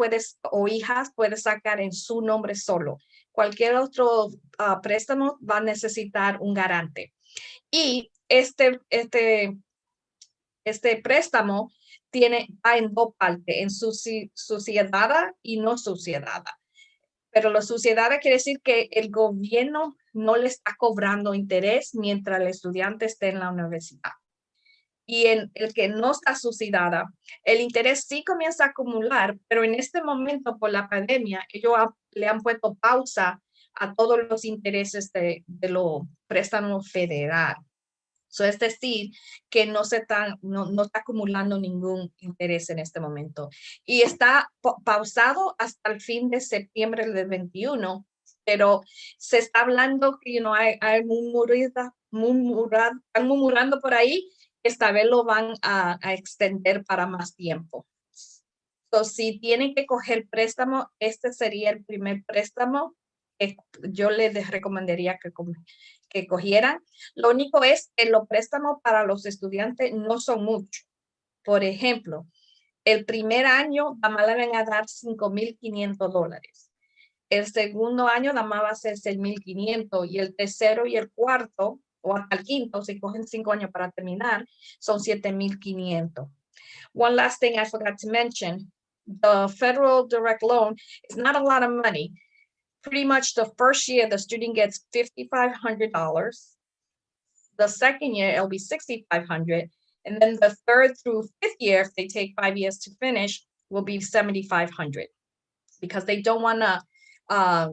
S3: o hijas puede sacar en su nombre solo. Cualquier otro préstamo va a necesitar un garante. Y este préstamo va en dos partes, en suciedad y no suciedad. Pero la suciedad quiere decir que el gobierno no le está cobrando interés mientras el estudiante esté en la universidad. Y en el que no está suciedad, el interés sí comienza a acumular, pero en este momento por la pandemia, ellos le han puesto pausa a todos los intereses de los préstamos federal. So, es decir, que no está acumulando ningún interés en este momento. Y está pausado hasta el fin de septiembre del 21, pero se está hablando que hay murmurando por ahí, esta vez lo van a extender para más tiempo. So, si tienen que coger préstamo, este sería el primer préstamo que yo les recomendaría que cogieran. Lo único es que los préstamos para los estudiantes no son muchos. Por ejemplo, el primer año nada más le van a dar $5,500. El segundo año nada más va a ser $6,500 y el tercero y el cuarto o hasta el quinto, si cogen 5 años para terminar, son $7,500. One last thing I forgot to mention, the federal direct loan is not a lot of money. Pretty much the first year, the student gets $5,500. The second year, it'll be $6,500. And then the third through fifth year, if they take 5 years to finish, will be $7,500. Because they don't want to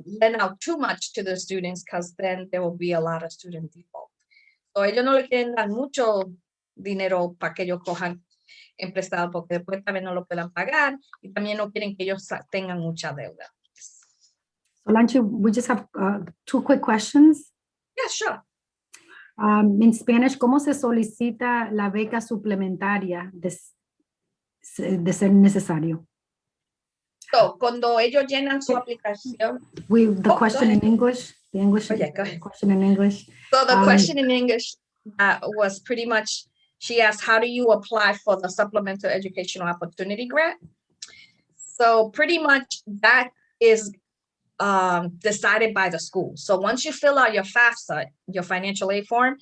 S3: lend out too much to the students, because then there will be a lot of student default. So ellos no le quieren dar mucho dinero para que ellos cojan en prestado, porque después también no lo puedan pagar, y también no quieren que ellos tengan mucha deuda.
S1: Solange, we just have 2 quick questions.
S3: Yeah, sure.
S1: In Spanish, ¿cómo se solicita la beca suplementaria de ser necesario?
S3: So, cuando ellos llenan su aplicación.
S1: The
S3: Oh,
S1: question
S3: go
S1: in
S3: ahead.
S1: English, the English,
S3: Oh, yeah, go ahead.
S1: question in English.
S3: So the question in English was pretty much, she asked, how do you apply for the Supplemental Educational Opportunity Grant? So pretty much that is decided by the school. So once you fill out your FAFSA, your financial aid form,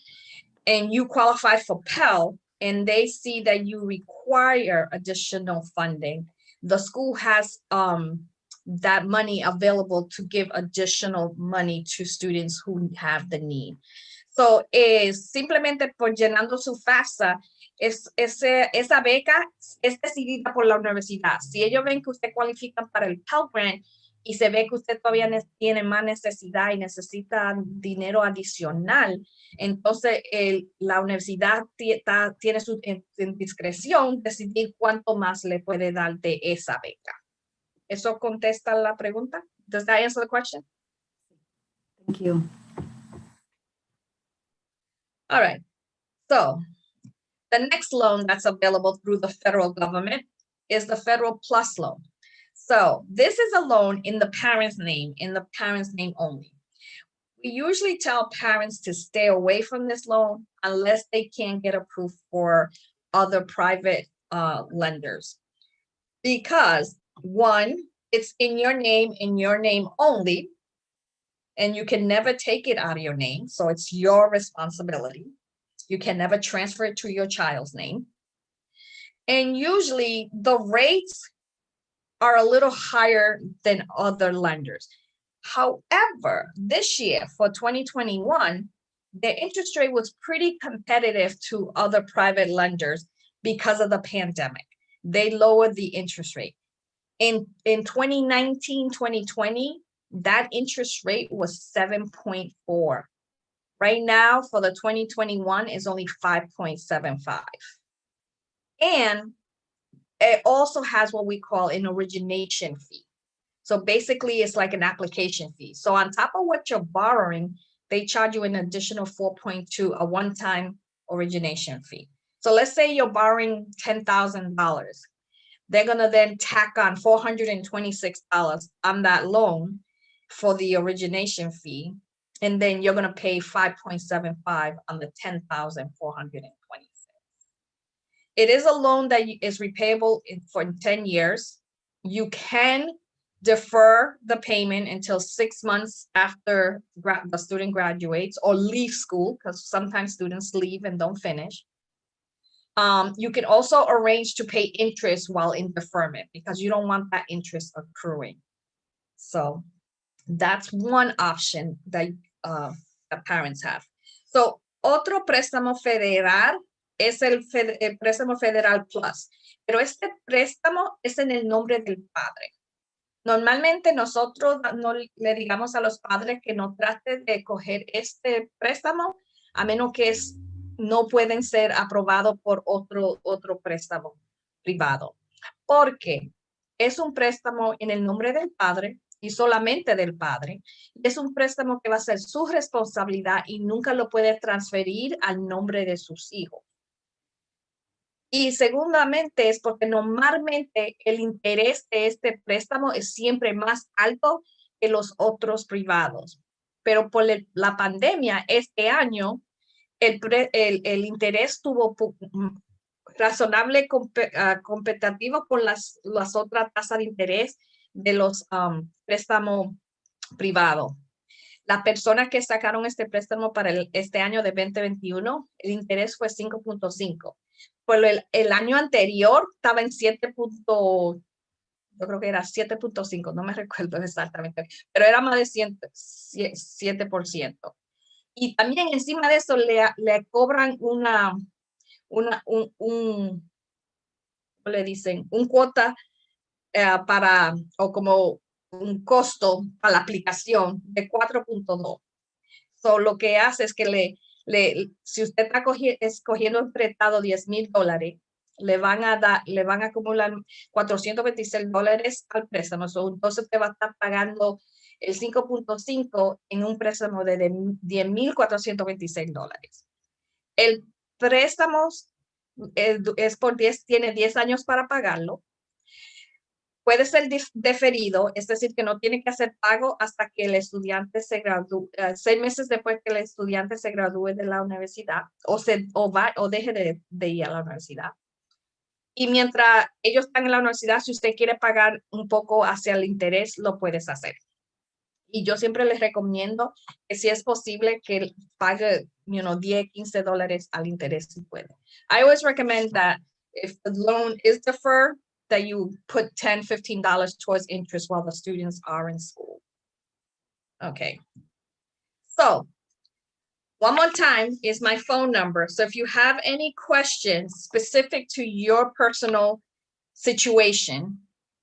S3: and you qualify for Pell, and they see that you require additional funding, the school has that money available to give additional money to students who have the need. So, simplemente por llenando su FAFSA, esa beca es decidida por la universidad. Si ellos ven que usted cualifica para el Pell Grant y se ve que usted todavía tiene más necesidad y necesita dinero adicional, entonces la universidad tiene su en discreción decidir cuánto más le puede dar de esa beca. ¿Eso contesta la pregunta? Does that answer the question?
S1: Thank you.
S3: All right. So the next loan that's available through the federal government is the Federal Plus Loan. So this is a loan in the parent's name only. We usually tell parents to stay away from this loan unless they can get approved for other private lenders. Because one, it's in your name only, and you can never take it out of your name. So it's your responsibility. You can never transfer it to your child's name. And usually the rates are a little higher than other lenders. However, this year for 2021, the interest rate was pretty competitive to other private lenders because of the pandemic. They lowered the interest rate. In 2019, 2020, that interest rate was 7.4. Right now for the 2021 is only 5.75. And it also has what we call an origination fee. So basically it's like an application fee. So on top of what you're borrowing, they charge you an additional 4.2, a one-time origination fee. So let's say you're borrowing $10,000. They're gonna then tack on $426 on that loan for the origination fee. And then you're gonna pay 5.75 on the $10,426. It is a loan that is repayable for 10 years. You can defer the payment until 6 months after the student graduates or leave school, because sometimes students leave and don't finish. You can also arrange to pay interest while in deferment because you don't want that interest accruing. So that's one option that parents have. So otro préstamo federal es el préstamo federal plus, pero este préstamo es en el nombre del padre. Normalmente nosotros no le digamos a los padres que no traten de coger este préstamo a menos que no pueden ser aprobados por otro préstamo privado, porque es un préstamo en el nombre del padre y solamente del padre. Es un préstamo que va a ser su responsabilidad y nunca lo puede transferir al nombre de sus hijos. Y segundamente es porque normalmente el interés de este préstamo es siempre más alto que los otros privados. Pero por la pandemia, este año, el interés estuvo razonable competitivo con las otras tasas de interés de los préstamos privados. Las personas que sacaron este préstamo para este año de 2021, el interés fue 5.5. Por el año anterior estaba en 7. Yo creo que era 7.5, no me recuerdo exactamente, pero era más de 7%. Y también encima de eso le cobran ¿cómo le dicen? Un cuota o como un costo para la aplicación de 4.2. So, lo que hace es que si usted está escogiendo un prestado $10,000, le van a acumular $426 al préstamo. So, entonces usted va a estar pagando el 5.5 en un préstamo de $10,426. El préstamo es por 10, tiene 10 años para pagarlo. puede ser deferido, es decir, que no tiene que hacer pago hasta que el estudiante se gradúe, 6 meses después que el estudiante se gradúe de la universidad o deje de ir a la universidad. Y mientras ellos están en la universidad, si usted quiere pagar un poco hacia el interés, lo puedes hacer. Y yo siempre les recomiendo que si es posible que pague, $10, $15 al interés si puede. I always recommend that if the loan is deferred, that you put $10, $15 towards interest while the students are in school. Okay. So one more time is my phone number. So if you have any questions specific to your personal situation,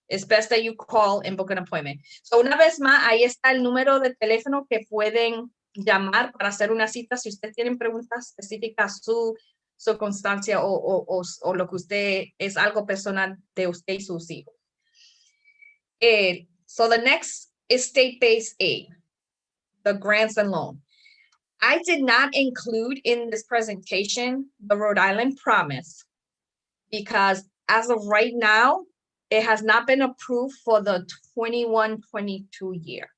S3: it's best that you call and book an appointment. So una vez más, ahí está el número de teléfono que pueden llamar para hacer una cita si usted tiene preguntas específicas, su circunstancia o lo que usted es algo personal de usted y sus hijos. So the next is state-based aid, the grants and loan. I did not include in this presentation the Rhode Island Promise because as of right now, it has not been approved for the 21-22 year.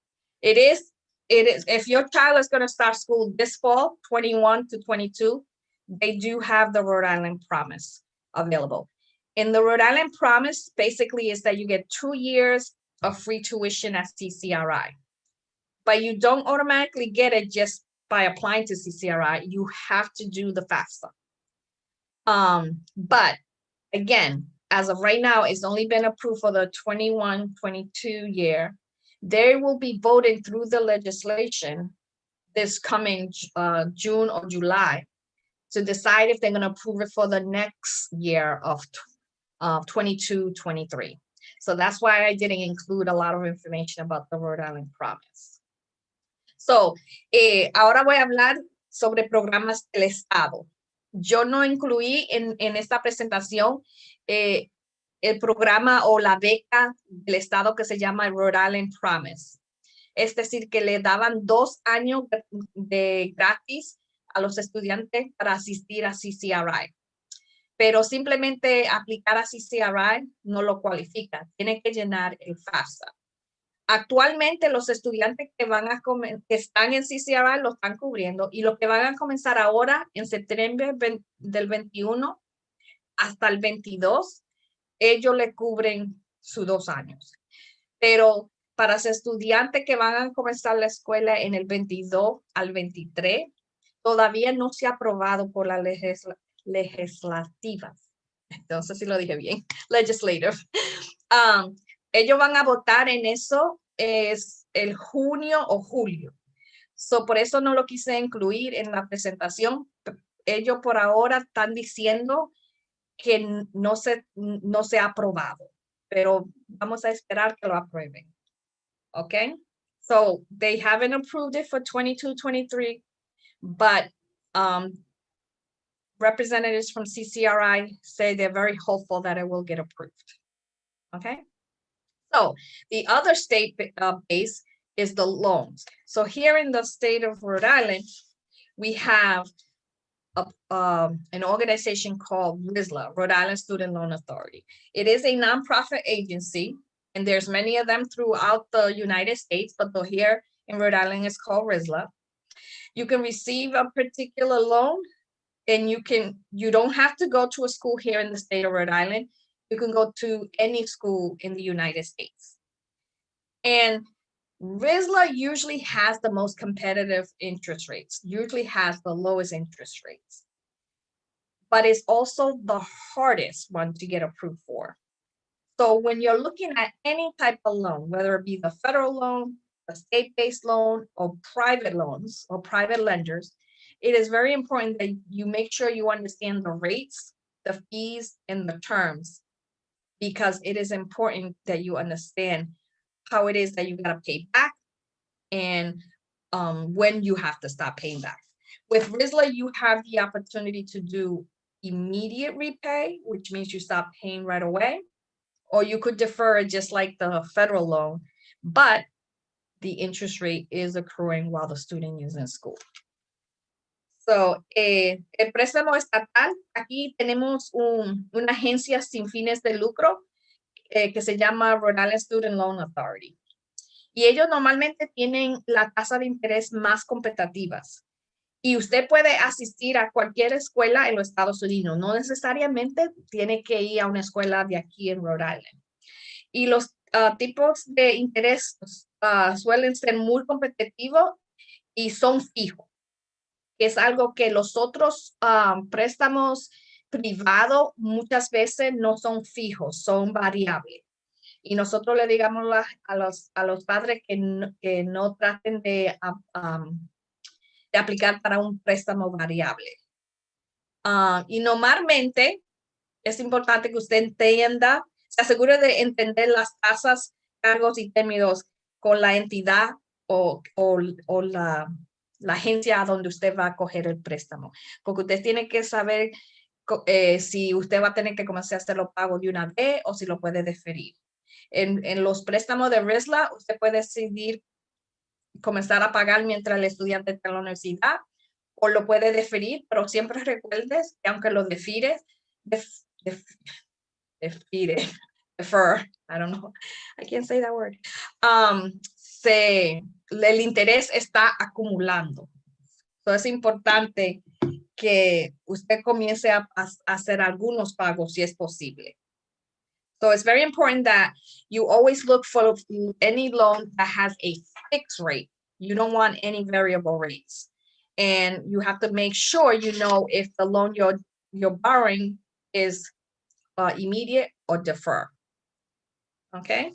S3: It is, if your child is going to start school this fall, 21 to 22, they do have the Rhode Island Promise available. And the Rhode Island Promise basically is that you get 2 years of free tuition at CCRI. But you don't automatically get it just by applying to CCRI. You have to do the FAFSA. But again, as of right now, it's only been approved for the 21-22 year. They will be voting through the legislation this coming June or July to decide if they're going to approve it for the next year of 22-23. So that's why I didn't include a lot of information about the Rhode Island Promise. So, ahora voy a hablar sobre programas del Estado. Yo no incluí en esta presentación el programa o la beca del Estado que se llama Rhode Island Promise. Es decir, que le daban 2 años de gratis a los estudiantes para asistir a CCRI. Pero simplemente aplicar a CCRI no lo cualifica. Tiene que llenar el FAFSA. Actualmente los estudiantes que están en CCRI lo están cubriendo y los que van a comenzar ahora en septiembre del 21 hasta el 22, ellos le cubren sus 2 años. Pero para los estudiantes que van a comenzar la escuela en el 22 al 23, todavía no se ha aprobado por la legislativa. Entonces, si lo dije bien, legislative. Ellos van a votar en eso es el junio o julio. So, por eso no lo quise incluir en la presentación. Ellos por ahora están diciendo que no se ha aprobado, pero vamos a esperar que lo aprueben. Okay? So, they haven't approved it for 22-23, but representatives from CCRI say they're very hopeful that it will get approved. Okay? So the other state base is the loans. So here in the state of Rhode Island, we have an organization called RISLA, Rhode Island Student Loan Authority. It is a nonprofit agency, and there's many of them throughout the United States, but here in Rhode Island it's called RISLA. You can receive a particular loan, and you don't have to go to a school here in the state of Rhode Island. You can go to any school in the United States. And RISLA usually has the most competitive interest rates, usually has the lowest interest rates, but it's also the hardest one to get approved for. So when you're looking at any type of loan, whether it be the federal loan, a state-based loan, or private loans or private lenders, it is very important that you make sure you understand the rates, the fees, and the terms, because it is important that you understand how it is that you gotta pay back and when you have to stop paying back. With RISLA, you have the opportunity to do immediate repay, which means you stop paying right away, or you could defer it just like the federal loan, but the interest rate is accruing while the student is in school. So, el préstamo estatal, aquí tenemos una agencia sin fines de lucro que se llama Rhode Island Student Loan Authority. Y ellos normalmente tienen la tasa de interés más competitivas. Y usted puede asistir a cualquier escuela en los Estados Unidos. No necesariamente tiene que ir a una escuela de aquí en Rhode Island. Y los tipos de interés suelen ser muy competitivos y son fijos. Es algo que los otros préstamos privados muchas veces no son fijos, son variables. Y nosotros le digamos a los padres que no traten de aplicar para un préstamo variable. Y normalmente es importante que usted entienda, se asegure de entender las tasas, cargos y términos con la entidad o la agencia a donde usted va a coger el préstamo. Porque usted tiene que saber si usted va a tener que comenzar a hacer los pagos de una vez o si lo puede deferir. En los préstamos de RISLA, usted puede decidir comenzar a pagar mientras el estudiante está en la universidad o lo puede deferir, pero siempre recuerdes que aunque lo defer, I don't know, I can't say that word, el interés está acumulando. Entonces es importante que usted comience a hacer algunos pagos si es posible. So it's very important that you always look for any loan that has a fixed rate. You don't want any variable rates. And you have to make sure you know if the loan you're borrowing is immediate or defer. Okay?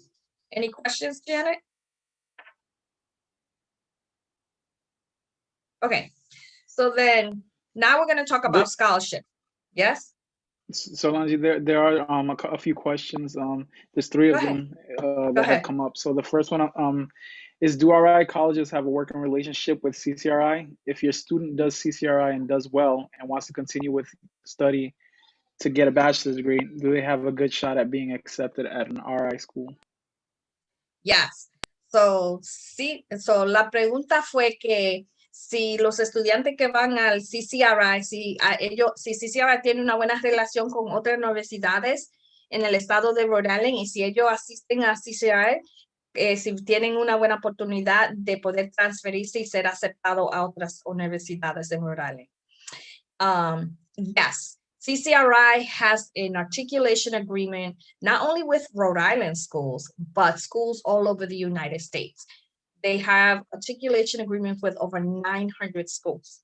S3: Any questions, Janet? Okay. So then now we're going to talk about scholarship. Yes?
S4: Solange, there are a few questions. There's three of them that have come up. So the first one is, do RI colleges have a working relationship with CCRI? If your student does CCRI and does well and wants to continue with study to get a bachelor's degree, do they have a good shot at being accepted at an RI school?
S3: Yes. So, sí. So la pregunta fue que si los estudiantes que van al CCRI, si CCRI tiene una buena relación con otras universidades en el estado de Rhode Island y si ellos asisten a CCRI, si tienen una buena oportunidad de poder transferirse y ser aceptado a otras universidades de Rhode Island. Yes, CCRI has an articulation agreement not only with Rhode Island schools, but schools all over the United States. They have articulation agreements with over 900 schools.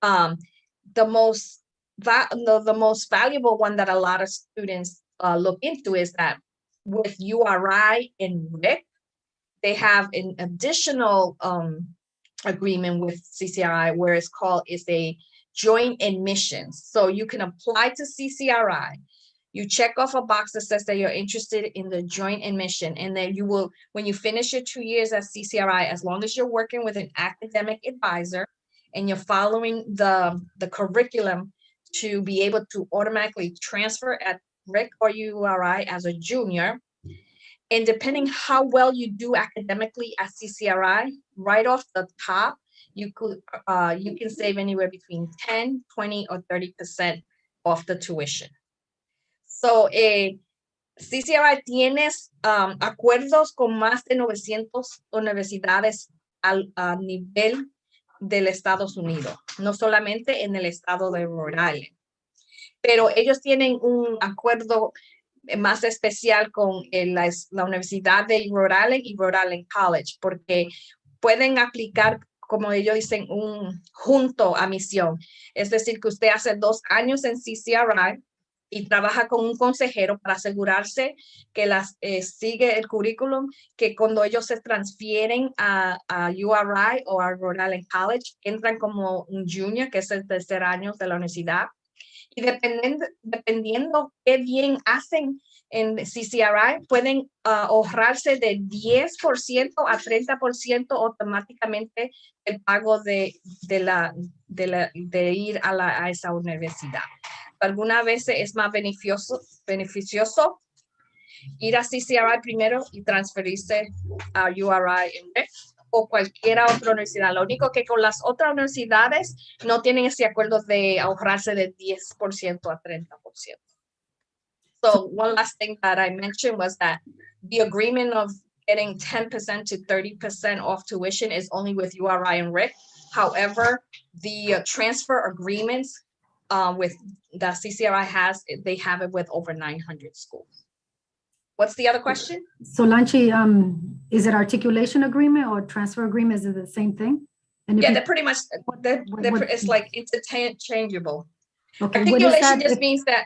S3: The most valuable one that a lot of students look into is that with URI and RIC, they have an additional agreement with CCRI where it's a joint admissions. So you can apply to CCRI. You check off a box that says that you're interested in the joint admission, and then you will, when you finish your 2 years at CCRI, as long as you're working with an academic advisor and you're following the curriculum to be able to automatically transfer at RIC or URI as a junior. And depending how well you do academically at CCRI, right off the top, you can save anywhere between 10, 20, or 30% off the tuition. So, CCRI tiene acuerdos con más de 900 universidades a nivel del Estados Unidos, no solamente en el estado de Rhode Island. Pero ellos tienen un acuerdo más especial con la Universidad de Rhode Island y Rhode Island College, porque pueden aplicar, como ellos dicen, junto a misión. Es decir, que usted hace 2 años en CCRI y trabaja con un consejero para asegurarse que sigue el currículum, que cuando ellos se transfieren a URI o a Rhode Island College, entran como un junior, que es el 3er año de la universidad. Y dependiendo qué bien hacen en CCRI, pueden ahorrarse de 10% a 30% automáticamente el pago de ir a esa universidad. Algunas veces es más beneficioso ir a CCRI primero y transferirse a URI o cualquier otra universidad. Lo único que con las otras universidades no tienen ese acuerdo de ahorrarse de 10% a 30%. So one last thing that I mentioned was that the agreement of getting 10% to 30% off tuition is only with URI and RIC. However, the transfer agreements with that CCRI has, they have it with over 900 schools. What's the other question?
S1: Solanchi, is it articulation agreement or transfer agreement? Is it the same thing? And
S3: Yeah, they're pretty much, it's like interchangeable.
S1: Okay,
S3: articulation just means that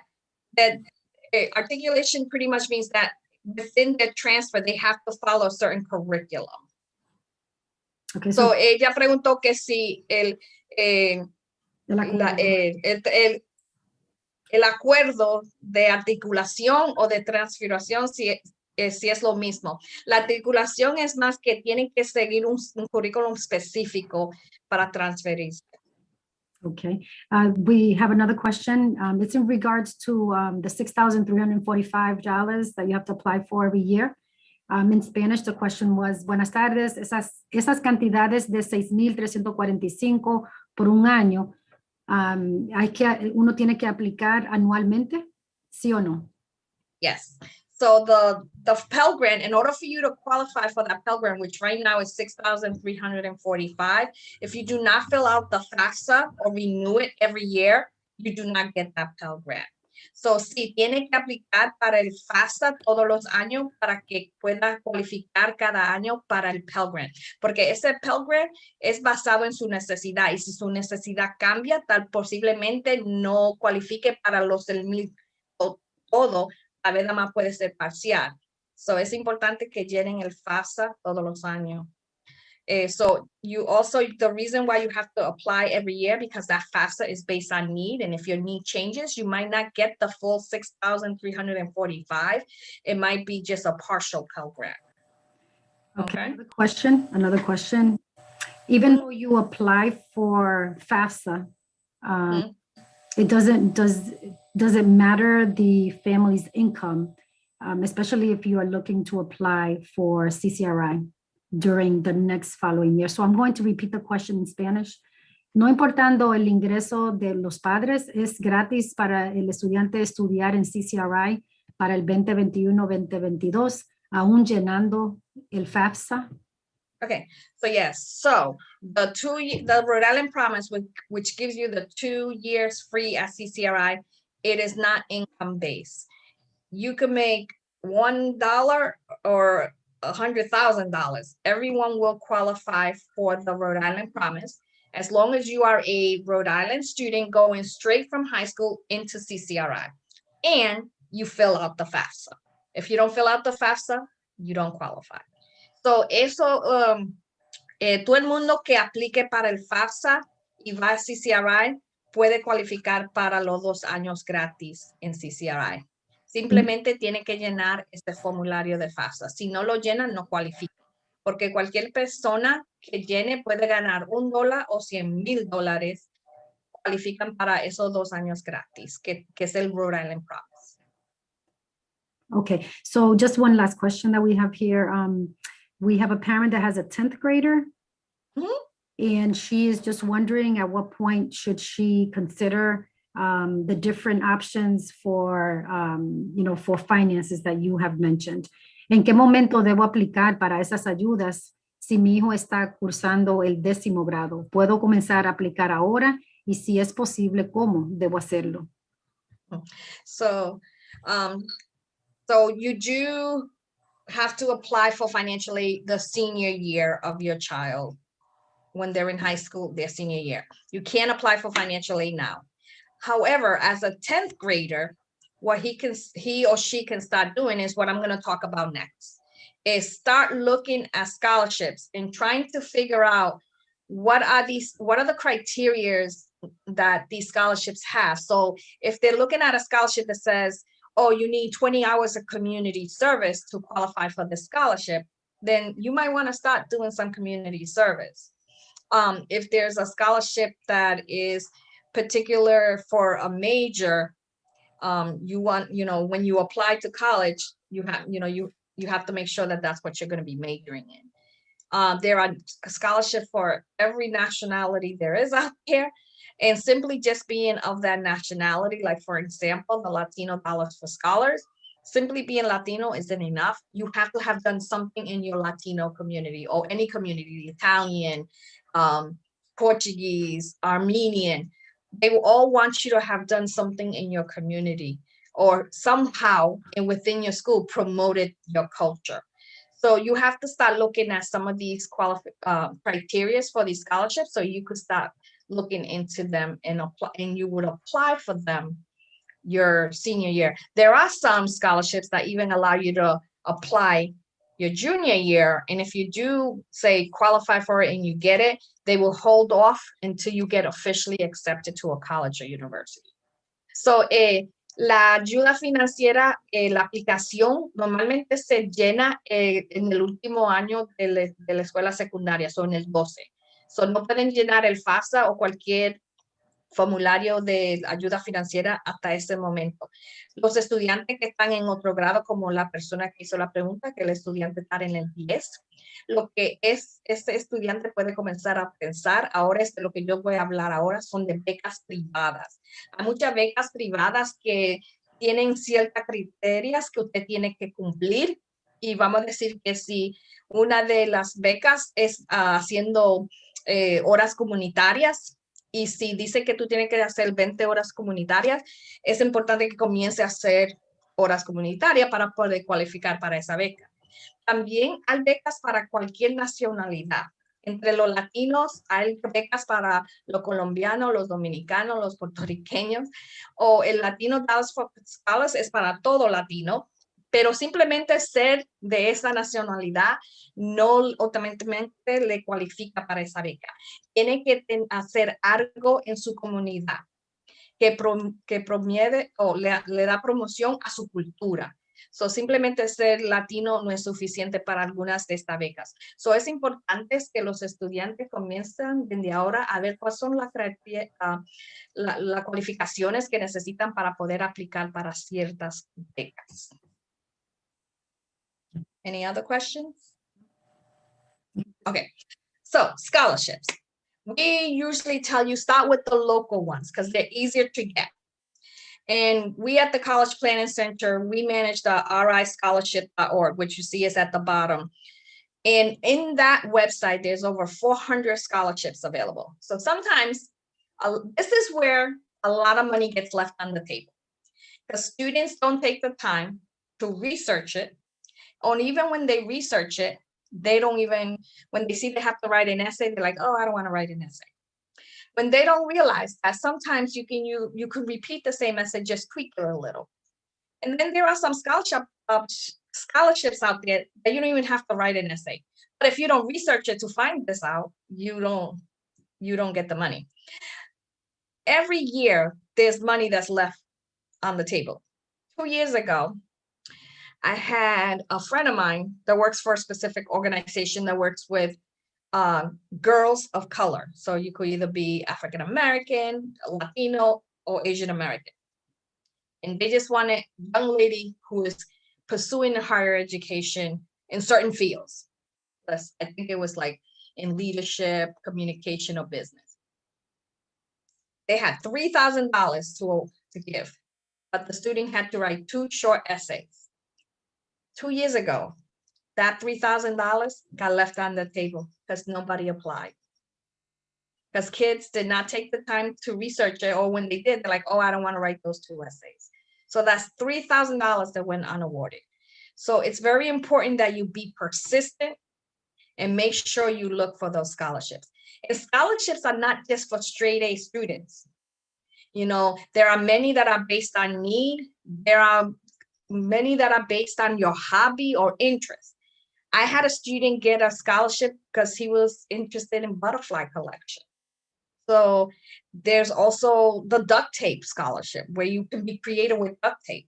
S3: articulation pretty much means that within the transfer, they have to follow a certain curriculum.
S1: Okay,
S3: so ella preguntó que si el acuerdo de articulación o de transfiguración si es lo mismo. La articulación es más que tienen que seguir un currículum específico para transferirse.
S1: Okay, we have another question. It's in regards to the $6,345 that you have to apply for every year. In Spanish, the question was, buenas tardes, esas cantidades de 6,345 por un año, uno tiene que aplicar anualmente, ¿sí o no?
S3: Yes. So the Pell Grant, in order for you to qualify for that Pell Grant, which right now is $6,345, if you do not fill out the FAFSA or renew it every year, you do not get that Pell Grant. So si tiene que aplicar para el FAFSA todos los años para que pueda cualificar cada año para el Pell Grant, porque ese Pell Grant es basado en su necesidad y si su necesidad cambia, tal posiblemente no cualifique para los del todo. A veces más puede ser parcial. So es importante que llenen el FAFSA todos los años. So you also, the reason why you have to apply every year, because that FAFSA is based on need. And if your need changes, you might not get the full $6,345. It might be just a partial Pell Grant.
S1: Okay. Another question. Even though you apply for FAFSA, it doesn't matter the family's income, especially if you are looking to apply for CCRI during the next following year. So I'm going to repeat the question in Spanish. No importando el ingreso de los padres, es gratis para el estudiante estudiar en CCRI para el 2021-2022, aún llenando el FAFSA.
S3: Okay, so yes, so the Rhode Island Promise, which gives you the 2 years free at CCRI, it is not income based. You can make $1 or $100,000. Everyone will qualify for the Rhode Island Promise as long as you are a Rhode Island student going straight from high school into CCRI and you fill out the FAFSA. If you don't fill out the FAFSA, you don't qualify. So eso, todo el mundo que aplique para el FAFSA y va a CCRI puede cualificar para los 2 años gratis en CCRI. Simplemente tiene que llenar este formulario de FAFSA. Si no lo llenan, no cualifica. Porque cualquier persona que llene puede ganar $1 o $100,000. Cualifican para esos 2 años gratis, que es el Rhode Island Promise.
S1: Okay, so just one last question that we have here. We have a parent that has a 10th grader, and she is just wondering at what point should she consider the different options for, for finances that you have mentioned. ¿En qué momento debo aplicar para esas ayudas si mi hijo está cursando el 10º grado? ¿Puedo comenzar a aplicar ahora? Y si es posible, ¿cómo debo hacerlo?
S3: So you do have to apply for financial aid the senior year of your child when they're in high school, their senior year. You can't apply for financial aid now. However, as a 10th grader, what he or she can start doing is what I'm going to talk about next, is start looking at scholarships and trying to figure out what are the criteria that these scholarships have. So if they're looking at a scholarship that says, oh, you need 20 hours of community service to qualify for the scholarship, then you might want to start doing some community service. If there's a scholarship that is particular for a major, you want, when you apply to college, you have to make sure that that's what you're going to be majoring in. There are scholarships for every nationality there is out there. And simply just being of that nationality, like for example, the Latino Dollars for Scholars, simply being Latino isn't enough. You have to have done something in your Latino community or any community, Italian, Portuguese, Armenian. They will all want you to have done something in your community or somehow and within your school promoted your culture. So you have to start looking at some of these criteria for these scholarships so you could start looking into them and apply, and you would apply for them your senior year. There are some scholarships that even allow you to apply your junior year. And if you do say qualify for it and you get it, they will hold off until you get officially accepted to a college or university. So la ayuda financiera, la aplicación normalmente se llena en el último año de la escuela secundaria, son el 12. So no pueden llenar el FAFSA o cualquier formulario de ayuda financiera hasta ese momento. Los estudiantes que están en otro grado, como la persona que hizo la pregunta, que el estudiante está en el 10, lo que es este estudiante puede comenzar a pensar, ahora es de lo que yo voy a hablar ahora, son de becas privadas. Hay muchas becas privadas que tienen ciertos criterios que usted tiene que cumplir y vamos a decir que si una de las becas es haciendo horas comunitarias, y si dice que tú tienes que hacer 20 horas comunitarias, es importante que comience a hacer horas comunitarias para poder cualificar para esa beca. También hay becas para cualquier nacionalidad. Entre los latinos hay becas para los colombianos, los dominicanos, los puertorriqueños, o el Latino Dollars for Scholars es para todo latino, pero simplemente ser de esa nacionalidad no automáticamente le cualifica para esa beca. Tiene que hacer algo en su comunidad que promueve o le da promoción a su cultura. So, simplemente ser latino no es suficiente para algunas de estas becas. So, es importante que los estudiantes comiencen desde ahora a ver cuáles son las cualificaciones que necesitan para poder aplicar para ciertas becas. Any other questions? Okay, so scholarships. We usually tell you start with the local ones because they're easier to get. And we at the College Planning Center, we manage the rischolarship.org, which you see is at the bottom. And in that website, there's over 400 scholarships available. So sometimes this is where a lot of money gets left on the table because students don't take the time to research it. And even when they research it, they don't even, when they see they have to write an essay, they're like, oh, I don't want to write an essay. When they don't realize that sometimes you can repeat the same essay, just tweak it a little. And then there are some scholarships out there that you don't even have to write an essay. But if you don't research it to find this out, you don't get the money. Every year, there's money that's left on the table. 2 years ago, I had a friend of mine that works for a specific organization that works with girls of color. So you could either be African-American, Latino, or Asian-American. And they just wanted a young lady who is pursuing higher education in certain fields. I think it was like in leadership, communication, or business. They had $3,000 to give, but the student had to write 2 short essays. 2 years ago, that $3,000 got left on the table because nobody applied. Because kids did not take the time to research it, or when they did, they're like, oh, I don't want to write those 2 essays. So that's $3,000 that went unawarded. So it's very important that you be persistent and make sure you look for those scholarships. And scholarships are not just for straight A students. You know, there are many that are based on need. There are many that are based on your hobby or interest. I had a student get a scholarship because he was interested in butterfly collection. So there's also the duct tape scholarship where you can be creative with duct tape.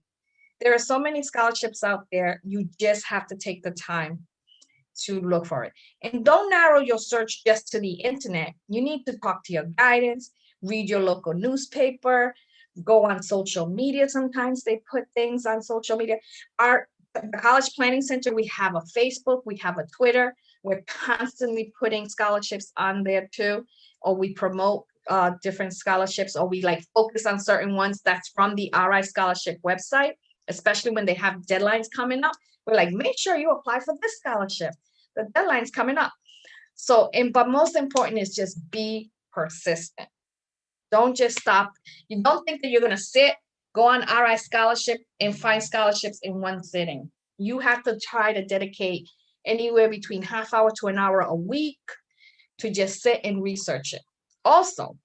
S3: There are so many scholarships out there. You just have to take the time to look for it. And don't narrow your search just to the internet. You need to talk to your guidance, read your local newspaper, go on social media. Sometimes they put things on social media. The College Planning Center, we have a Facebook, we have a Twitter. We're constantly putting scholarships on there too, or we promote different scholarships, or we like focus on certain ones that's from the RI Scholarship website, especially when they have deadlines coming up. We're like, make sure you apply for this scholarship. The deadline's coming up. So, but most important is just be persistent. Don't just stop. You don't think that you're going to sit, go on RI Scholarship and find scholarships in one sitting. You have to try to dedicate anywhere between half hour to an hour a week to just sit and research it. Also,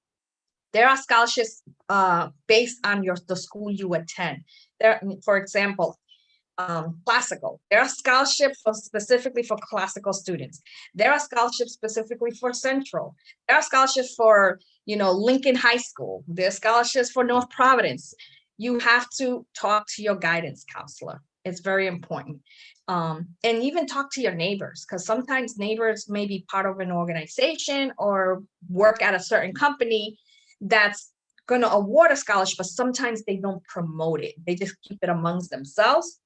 S3: there are scholarships based on the school you attend. There, for example, classical. There are scholarships specifically for classical students. There are scholarships specifically for Central. There are scholarships for, Lincoln High School. There are scholarships for North Providence. You have to talk to your guidance counselor. It's very important. And even talk to your neighbors, because sometimes neighbors may be part of an organization or work at a certain company that's going to award a scholarship, but sometimes they don't promote it. They just keep it amongst themselves.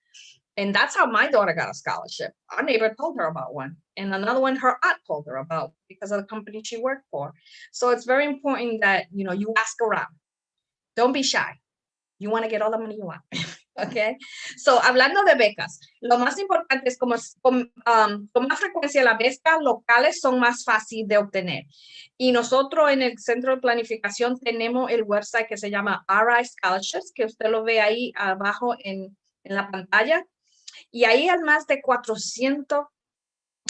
S3: And that's how my daughter got a scholarship. Our neighbor told her about one, and another one her aunt told her about because of the company she worked for. So it's very important that, you ask around. Don't be shy. You want to get all the money you want. Okay. So, hablando de becas, lo más importante es con más frecuencia las becas locales son más fáciles de obtener. Y nosotros en el Centro de Planificación tenemos el website que se llama RI Scholarships, que usted lo ve ahí abajo en la pantalla. Y ahí hay más de 400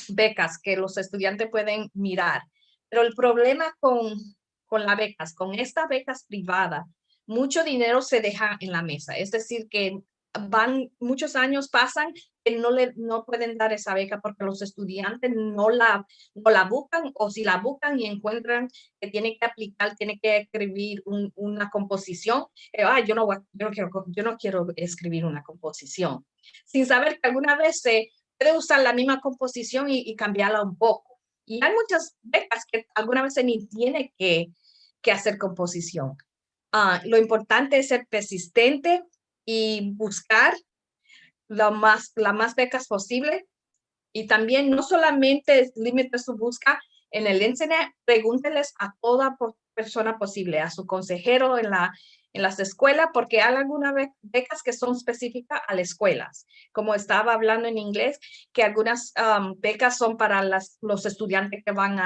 S3: becas que los estudiantes pueden mirar. Pero el problema con las becas, con estas becas privadas, mucho dinero se deja en la mesa. Es decir, que muchos años pasan que no pueden dar esa beca porque los estudiantes no la buscan, o si la buscan y encuentran que tienen que aplicar, tienen que escribir una composición. Yo no quiero escribir una composición, sin saber que alguna vez se puede usar la misma composición y cambiarla un poco. Y hay muchas becas que alguna vez ni tiene que hacer composición. Lo importante es ser persistente y buscar las más becas posible. Y también no solamente limite su búsqueda en el internet, pregúnteles a toda persona posible, a su consejero en las escuelas, porque hay algunas becas que son específicas a las escuelas. Como estaba hablando en inglés, que algunas becas son para los estudiantes que van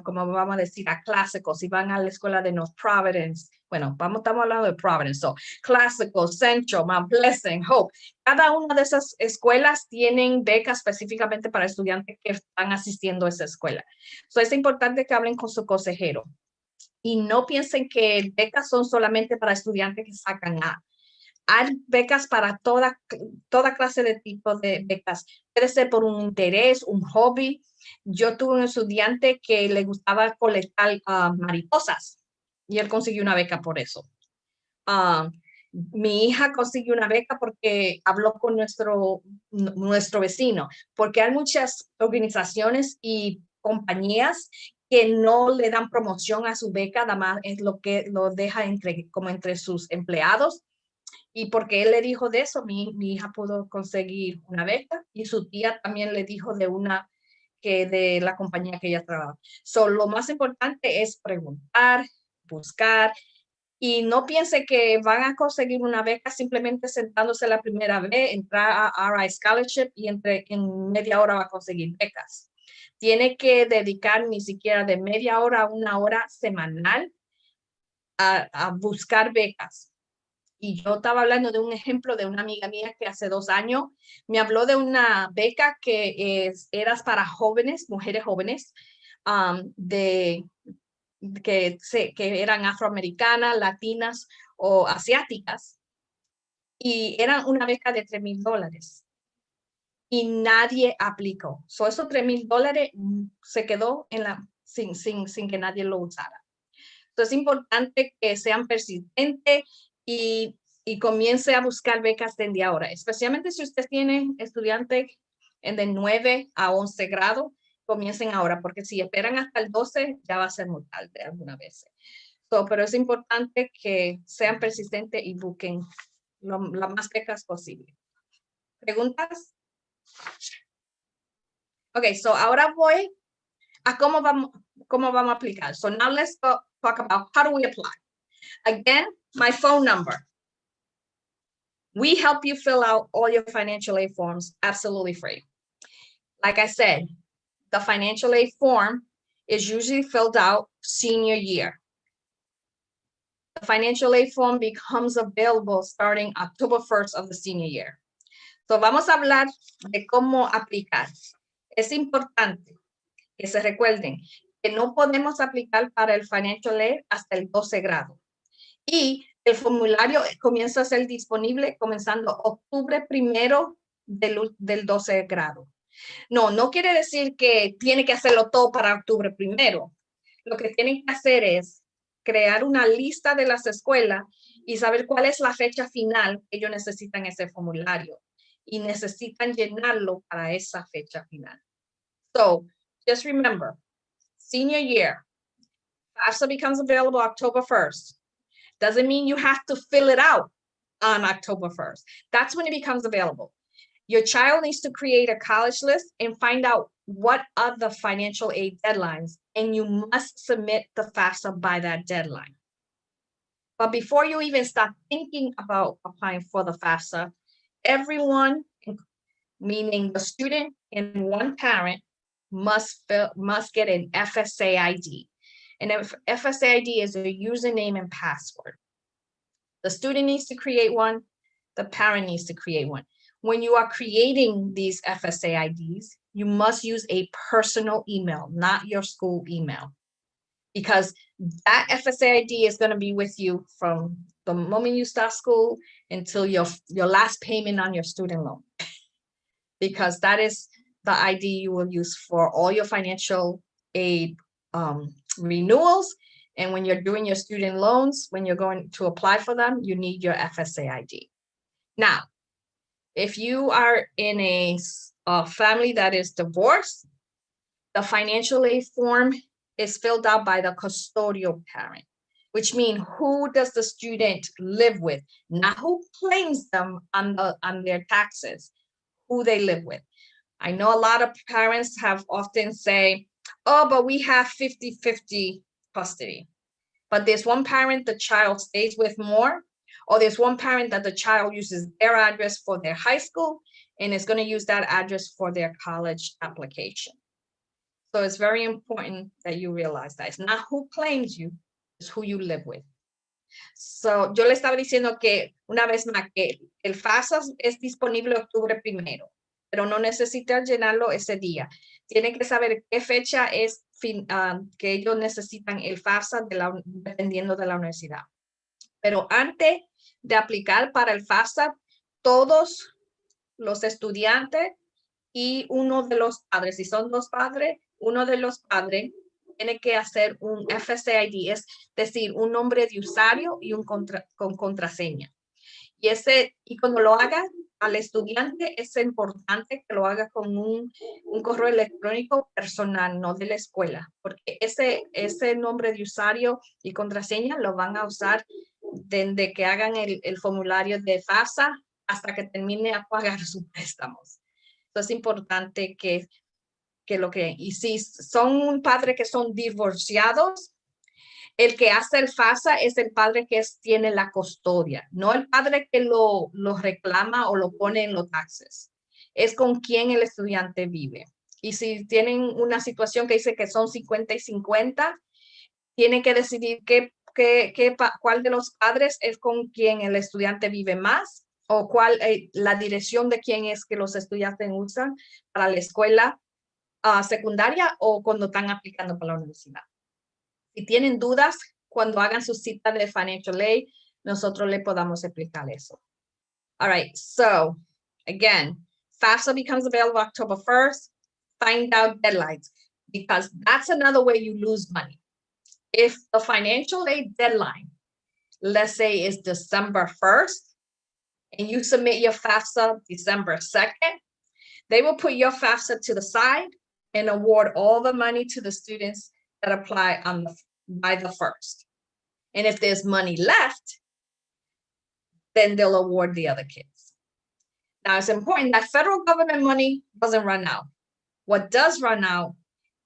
S3: como vamos a decir, a clásicos, y van a la escuela de North Providence. Bueno, estamos hablando de Providence. So, Clásico, Central, Mount Pleasant, Hope. Cada una de esas escuelas tienen becas específicamente para estudiantes que están asistiendo a esa escuela. So, es importante que hablen con su consejero. Y no piensen que becas son solamente para estudiantes que sacan A. Hay becas para toda clase de tipo de becas. Puede ser por un interés, un hobby. Yo tuve un estudiante que le gustaba colectar mariposas y él consiguió una beca por eso. Mi hija consiguió una beca porque habló con nuestro vecino, porque hay muchas organizaciones y compañías que no le dan promoción a su beca, nada más es lo que lo deja entre sus empleados. Y porque él le dijo de eso, mi hija pudo conseguir una beca, y su tía también le dijo de la compañía que ella trabaja. So, lo más importante es preguntar, buscar, y no piense que van a conseguir una beca simplemente sentándose la primera vez, entrar a RI Scholarship y en media hora va a conseguir becas. Tiene que dedicar ni siquiera de media hora a una hora semanal a buscar becas. Y yo estaba hablando de un ejemplo de una amiga mía que hace 2 años me habló de una beca que era para jóvenes, mujeres jóvenes, que eran afroamericanas, latinas o asiáticas. Y era una beca de $3,000. Y nadie aplicó. So, esos $3,000 se quedó sin que nadie lo usara. Entonces es importante que sean persistentes y comience a buscar becas desde ahora, especialmente si usted tiene estudiantes de 9 a 11 grado, comiencen ahora, porque si esperan hasta el 12 ya va a ser muy tarde algunas veces. Pero es importante que sean persistentes y busquen las más becas posible. ¿Preguntas? Ok, ahora voy cómo vamos a aplicar. So now let's talk about how do we apply. Again, my phone number. We help you fill out all your financial aid forms absolutely free. Like I said, the financial aid form is usually filled out senior year. The financial aid form becomes available starting October 1st of the senior year. So vamos a hablar de cómo aplicar. Es importante que se recuerden que no podemos aplicar para el financial aid hasta el 12 grado. Y el formulario comienza a ser disponible comenzando octubre 1 del 12 grado. No quiere decir que tiene que hacerlo todo para octubre 1. Lo que tienen que hacer es crear una lista de las escuelas y saber cuál es la fecha final que ellos necesitan ese formulario y necesitan llenarlo para esa fecha final. So, just remember, senior year, FAFSA becomes available October 1st. Doesn't mean you have to fill it out on October 1st. That's when it becomes available. Your child needs to create a college list and find out what are the financial aid deadlines, and you must submit the FAFSA by that deadline. But before you even start thinking about applying for the FAFSA, everyone, meaning the student and one parent, must get an FSA ID. And FSA ID is a username and password. The student needs to create one. The parent needs to create one. When you are creating these FSA IDs, you must use a personal email, not your school email, because that FSA ID is going to be with you from the moment you start school until your last payment on your student loan, because that is the ID you will use for all your financial aid renewals. And when you're doing your student loans, when you're going to apply for them, you need your FSA ID. Now, if you are in a family that is divorced, the financial aid form is filled out by the custodial parent, which means who does the student live with, not who claims them on their taxes, who they live with. I know a lot of parents have often say, oh, but we have 50-50 custody. But there's one parent the child stays with more, or there's one parent that the child uses their address for their high school and is going to use that address for their college application. So it's very important that you realize that it's not who claims you, it's who you live with. So yo le estaba diciendo que una vez más que el FAFSA es disponible octubre 1, pero no necesita llenarlo ese día. Tienen que saber qué fecha es que ellos necesitan el FAFSA dependiendo de la universidad. Pero antes de aplicar para el FAFSA, todos los estudiantes y uno de los padres, si son dos padres, uno de los padres tiene que hacer un FSA ID, es decir, un nombre de usuario y con contraseña. Y cuando lo haga al estudiante, es importante que lo haga con un correo electrónico personal, no de la escuela, porque ese nombre de usuario y contraseña lo van a usar desde que hagan el formulario de FAFSA hasta que termine a pagar sus préstamos. Entonces es importante que lo creen. Y si son padres que son divorciados, el que hace el FAFSA es el padre que tiene la custodia, no el padre que lo reclama o lo pone en los taxes. Es con quien el estudiante vive. Y si tienen una situación que dice que son 50 y 50, tienen que decidir cuál de los padres es con quien el estudiante vive más, o cuál la dirección de quién es que los estudiantes usan para la escuela secundaria o cuando están aplicando para la universidad. Si tienen dudas, cuando hagan su cita de financial aid, nosotros le podamos explicar eso. All right, so again, FAFSA becomes available October 1st. Find out deadlines, because that's another way you lose money. If the financial aid deadline, let's say, is December 1st, and you submit your FAFSA December 2nd, they will put your FAFSA to the side and award all the money to the students that apply by the 1st. And if there's money left, then they'll award the other kids. Now, it's important that federal government money doesn't run out. What does run out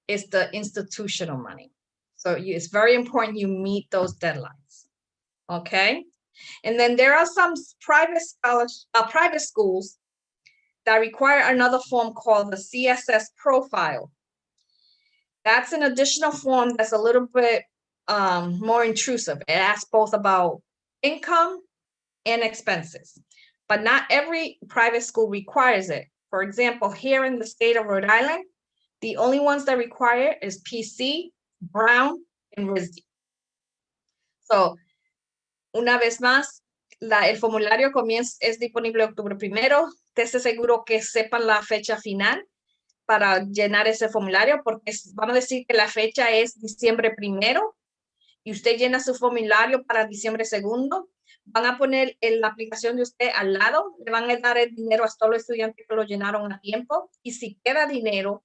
S3: is the institutional money. So it's very important you meet those deadlines, okay? And then there are some private schools that require another form called the CSS profile. That's an additional form that's a little bit more intrusive. It asks both about income and expenses, but not every private school requires it. For example, here in the state of Rhode Island, the only ones that require is PC, Brown, and RISD. So, una vez más, el formulario es disponible octubre 1. Esté seguro que sepan la fecha final para llenar ese formulario, porque vamos a decir que la fecha es diciembre 1 y usted llena su formulario para diciembre 2, van a poner la aplicación de usted al lado, le van a dar el dinero a todos los estudiantes que lo llenaron a tiempo, y si queda dinero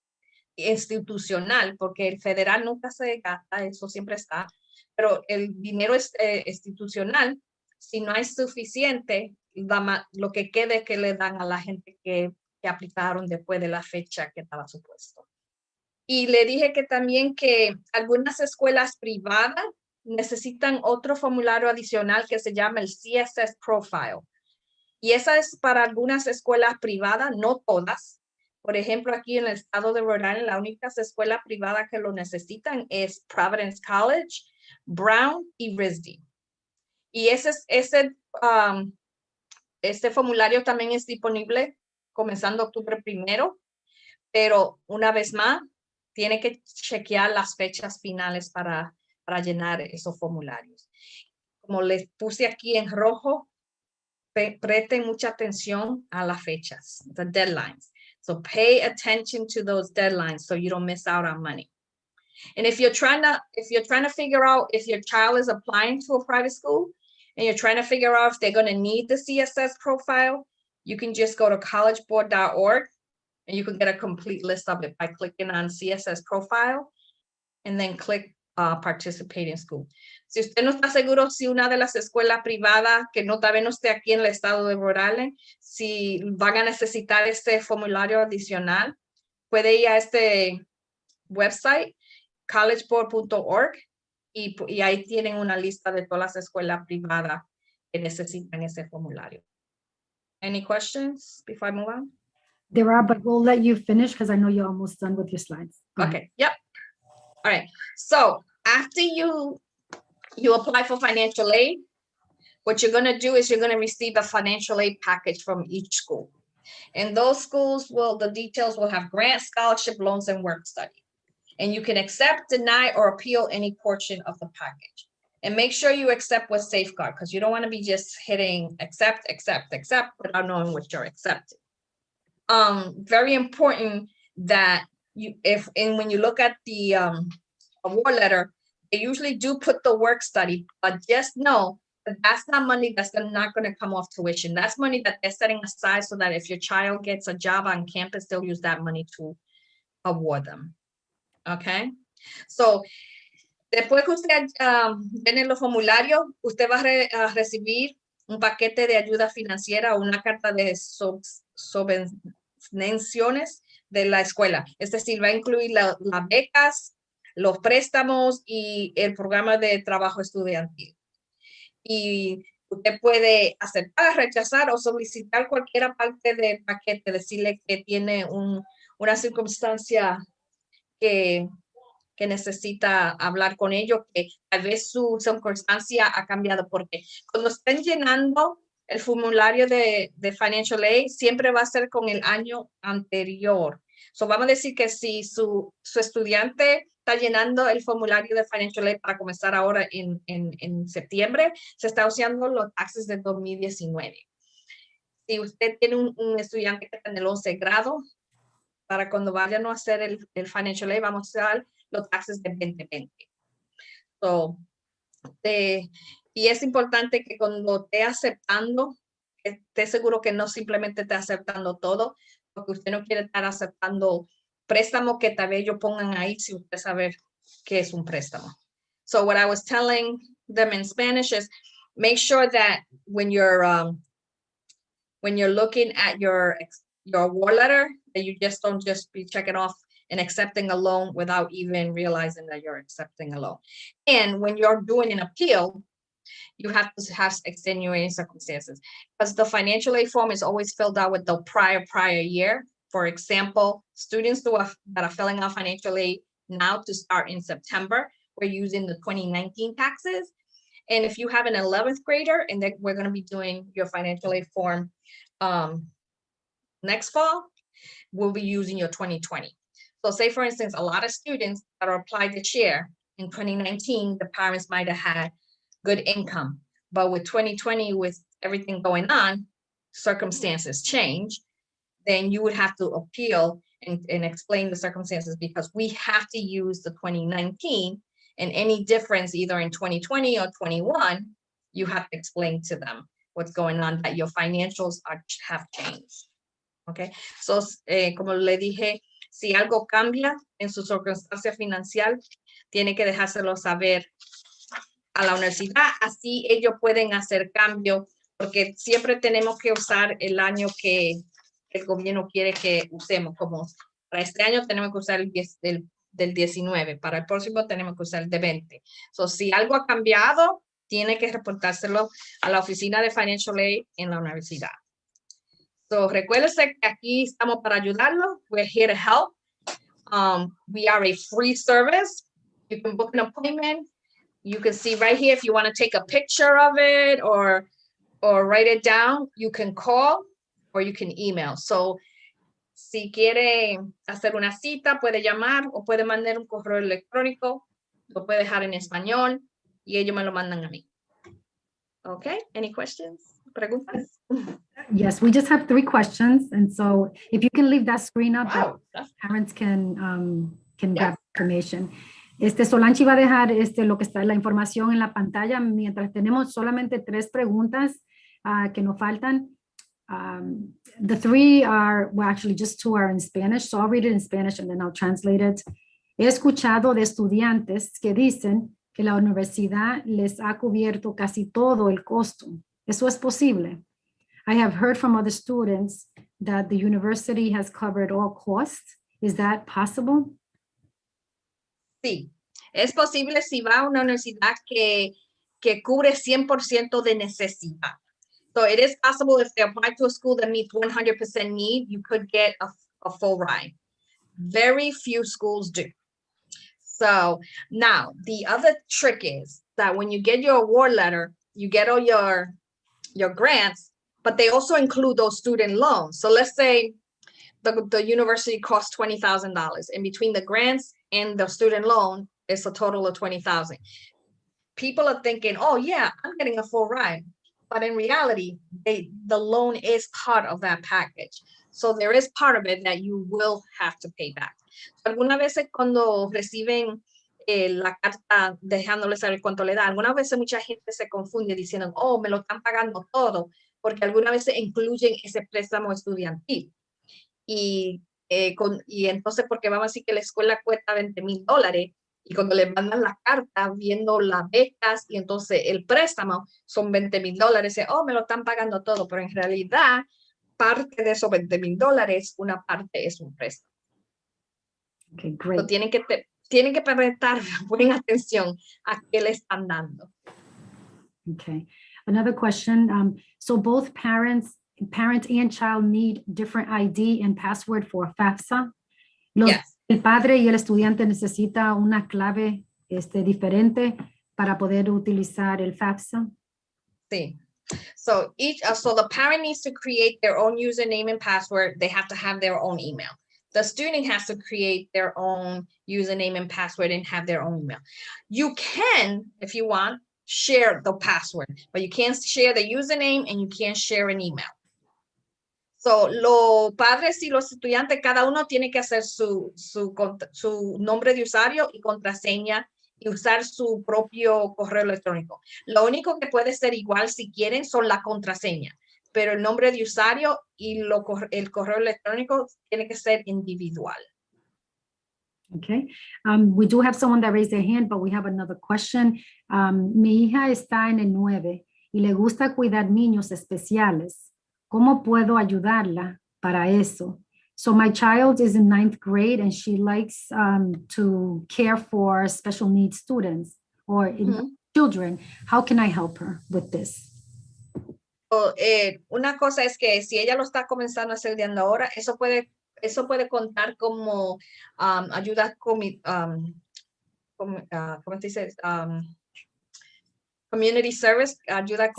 S3: institucional, porque el federal nunca se gasta, eso siempre está, pero el dinero es institucional, si no hay suficiente, lo que quede que le dan a la gente que aplicaron después de la fecha que estaba supuesto. Y le dije que también que algunas escuelas privadas necesitan otro formulario adicional que se llama el CSS Profile. Y esa es para algunas escuelas privadas, no todas. Por ejemplo, aquí en el estado de Rhode Island, la única escuela privada que lo necesitan es Providence College, Brown y RISD. Y este formulario también es disponible comenzando octubre 1, pero una vez más, tiene que chequear las fechas finales para llenar esos formularios. Como les puse aquí en rojo, presten mucha atención a las fechas, the deadlines. So pay attention to those deadlines so you don't miss out on money. And if you're trying to figure out if your child is applying to a private school and you're trying to figure out if they're going to need the CSS profile, you can just go to collegeboard.org and you can get a complete list of it by clicking on CSS profile and then click participate in school. Si usted no está seguro si una de las escuelas privadas que no tal vez no esté aquí en el estado de Rhode Island, si van a necesitar este formulario adicional, puede ir a este website, collegeboard.org, y ahí tienen una lista de todas las escuelas privadas que necesitan ese formulario. Any questions before I move on?
S1: There are, but we'll let you finish because I know you're almost done with your slides.
S3: Okay, yep. All right, so after you apply for financial aid, what you're gonna do is you're gonna receive a financial aid package from each school. And those schools the details will have grant, scholarship, loans, and work study. And you can accept, deny, or appeal any portion of the package. And make sure you accept with safeguard, because you don't wanna be just hitting accept, accept, accept without knowing what you're accepting. Very important that when you look at the award letter, they usually do put the work study, but just know that that's not money that's not going to come off tuition. That's money that they're setting aside so that if your child gets a job on campus, they'll use that money to award them. Okay? So, después que usted tiene los formularios, usted va a recibir un paquete de ayuda financiera o una carta de subvenciones de la escuela. Es decir, va a incluir las becas, los préstamos y el programa de trabajo estudiantil. Y usted puede aceptar, rechazar o solicitar cualquier parte del paquete, decirle que tiene una circunstancia que necesita hablar con ellos, que tal vez su circunstancia ha cambiado, porque cuando estén llenando el formulario de Financial Aid, siempre va a ser con el año anterior. So vamos a decir que si su estudiante está llenando el formulario de Financial Aid para comenzar ahora en septiembre, se está usando los taxes de 2019. Si usted tiene un estudiante que está en el 11 grado, para cuando vayan a hacer el Financial Aid, vamos a usar los taxes de 2020. So, y es importante que cuando esté aceptando, esté seguro que no simplemente esté aceptando todo, porque usted no quiere estar aceptando préstamo que tal vez ellos pongan ahí si usted sabe qué es un préstamo. So what I was telling them in Spanish is make sure that when you're looking at your award letter, that you just don't just be checking off and accepting a loan without even realizing that you're accepting a loan. And when you're doing an appeal, you have to have extenuating circumstances, because the financial aid form is always filled out with the prior year. For example, students that are filling out financial aid now to start in September, we're using the 2019 taxes. And if you have an 11th grader, and then we're going to be doing your financial aid form next fall, we'll be using your 2020. So say, for instance, a lot of students that are applied this year in 2019, the parents might have had good income, but with 2020, with everything going on, circumstances change, then you would have to appeal and explain the circumstances, because we have to use the 2019, and any difference either in 2020 or 21, you have to explain to them what's going on, that your financials have changed. Okay, so como le dije, si algo cambia en su circunstancia financiera, tiene que dejárselo saber a la universidad, así ellos pueden hacer cambio, porque siempre tenemos que usar el año que el gobierno quiere que usemos. Como para este año tenemos que usar el del 19, para el próximo tenemos que usar el de 20. So, si algo ha cambiado, tiene que reportárselo a la oficina de Financial Aid en la universidad. So, recuérdense que aquí estamos para ayudarlos. We're here to help. We are a free service. You can book an appointment. You can see right here if you want to take a picture of it or write it down. You can call or you can email. So, si quiere hacer una cita, puede llamar o puede mandar un correo electrónico. Lo puede dejar en español y ellos me lo mandan a mí. Okay, any questions? Preguntas?
S1: Yes, we just have 3 questions. And so if you can leave that screen up, that parents can grab information. Solanchi va a dejar lo que está la información en la pantalla mientras tenemos solamente 3 preguntas que nos faltan. The 3 are, well, actually just 2 are in Spanish, so I'll read it in Spanish and then I'll translate it. He escuchado de estudiantes que dicen que la universidad les ha cubierto casi todo el costo. ¿Eso es posible? I have heard from other students that the university has covered all costs. Is that possible?
S3: Sí, es posible si va a una universidad que cubre 100% de necesidad. So it is possible if they apply to a school that meets 100% need, you could get a full ride. Very few schools do. So now the other trick is that when you get your award letter, you get all your grants, but they also include those student loans. So let's say the university costs $20,000, and between the grants and the student loan, it's a total of $20,000. People are thinking, oh yeah, I'm getting a full ride. But in reality, the loan is part of that package. So there is part of it that you will have to pay back. Algunas veces cuando reciben la carta dejándole saber cuánto le da, algunas veces mucha gente se confunde diciendo, oh, me lo están pagando todo, porque algunas veces incluyen ese préstamo estudiantil. Y entonces, porque vamos a decir que la escuela cuesta $20,000, y cuando le mandan la carta viendo las becas y entonces el préstamo son $20,000, oh, me lo están pagando todo, pero en realidad parte de esos $20,000, una parte es un préstamo.
S1: Okay, great.
S3: So, tienen que prestar buena atención a qué le están dando.
S1: Okay, another question. So both parent and child need different ID and password for FAFSA.
S3: Yes.
S1: El padre y el estudiante necesita una clave diferente para poder utilizar el FAFSA.
S3: Sí. So the parent needs to create their own username and password. They have to have their own email. The student has to create their own username and password and have their own email. You can, if you want, share the password, but you can't share the username and you can't share an email. So, los padres y los estudiantes, cada uno tiene que hacer su nombre de usuario y contraseña y usar su propio correo electrónico. Lo único que puede ser igual si quieren son la contraseña, pero el nombre de usuario y el correo electrónico tiene que ser individual.
S1: Okay, we do have someone that raised their hand, but we have another question. Mi hija está en el 9 y le gusta cuidar niños especiales. ¿Cómo puedo ayudarla para eso? So my child is in 9th grade and she likes to care for special needs students or children. How can I help her with this?
S3: Una cosa es que si ella lo está comenzando a hacer de ahora, eso puede contar como ayuda ¿cómo se dice? Community service, ayuda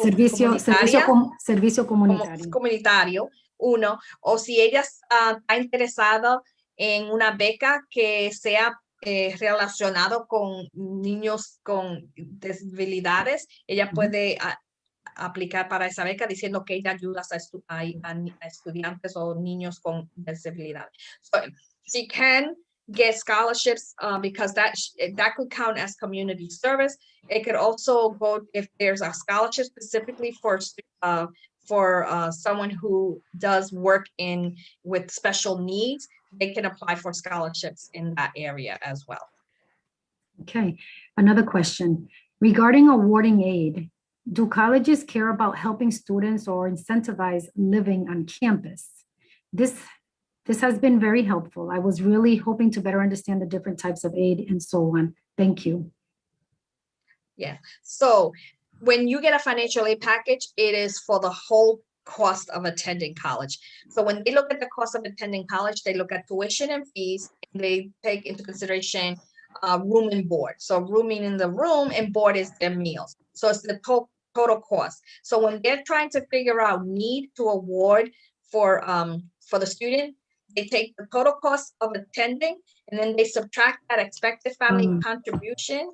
S1: servicio comunitario.
S3: Comunitario, uno, o si ella está interesada en una beca que sea relacionado con niños con disabilidades, ella puede aplicar para esa beca diciendo que ella ayuda a estudiantes o niños con disabilidades. So she can get scholarships because that could count as community service. It could also go if there's a scholarship specifically for someone who does work with special needs. They can apply for scholarships in that area as well.
S1: Okay, another question. Regarding awarding aid, do colleges care about helping students or incentivize living on campus? This has been very helpful. I was really hoping to better understand the different types of aid and so on. Thank you.
S3: Yeah, so when you get a financial aid package, it is for the whole cost of attending college. So when they look at the cost of attending college, they look at tuition and fees, and they take into consideration room and board. So rooming in the room and board is their meals. So it's the total cost. So when they're trying to figure out need to award for the student, they take the total cost of attending, and then they subtract that expected family contribution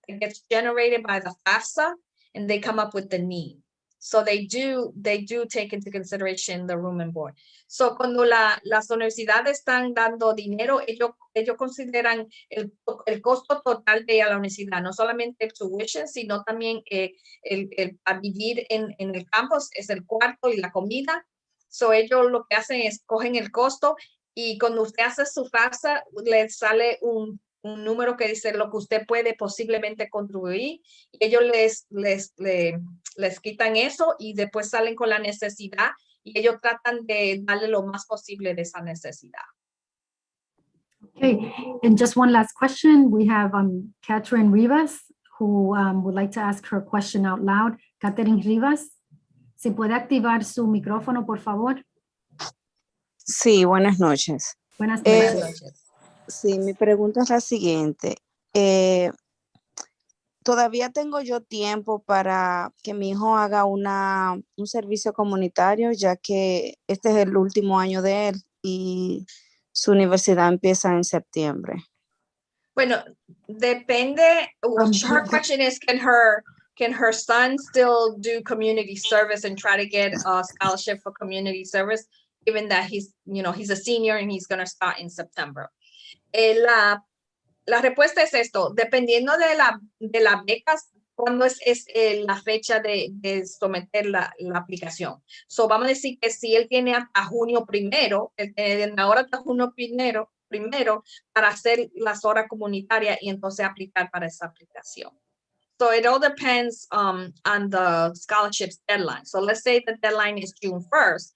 S3: that gets generated by the FAFSA, and they come up with the need. So they do take into consideration the room and board. So cuando las universidades están dando dinero, ellos consideran el costo total de la universidad, no solamente el tuition, sino también a vivir en el campus, es el cuarto y la comida. So ellos lo que hacen es cogen el costo, y cuando usted hace su FAFSA, le sale un número que dice lo que usted puede posiblemente contribuir, y ellos les quitan eso y después salen con la necesidad, y ellos tratan de darle lo más posible de esa necesidad.
S1: Okay, and just one last question. We have Catherine Rivas, who would like to ask her question out loud. Catherine Rivas, ¿se puede activar su micrófono, por favor?
S5: Sí, buenas noches.
S1: Buenas noches.
S5: Sí, mi pregunta es la siguiente. ¿Todavía tengo yo tiempo para que mi hijo haga un servicio comunitario, ya que este es el último año de él y su universidad empieza en septiembre?
S3: Bueno, depende. Her question is, can her son still do community service and try to get a scholarship for community service, given that he's a senior and he's going to start in September? La respuesta es esto: dependiendo de las becas, cuándo es la fecha de someter la aplicación. So vamos a decir que si él tiene hasta junio primero, ahora hasta junio primero para hacer las horas comunitarias y entonces aplicar para esa aplicación. So it all depends on the scholarship's deadline. So let's say the deadline is June 1st.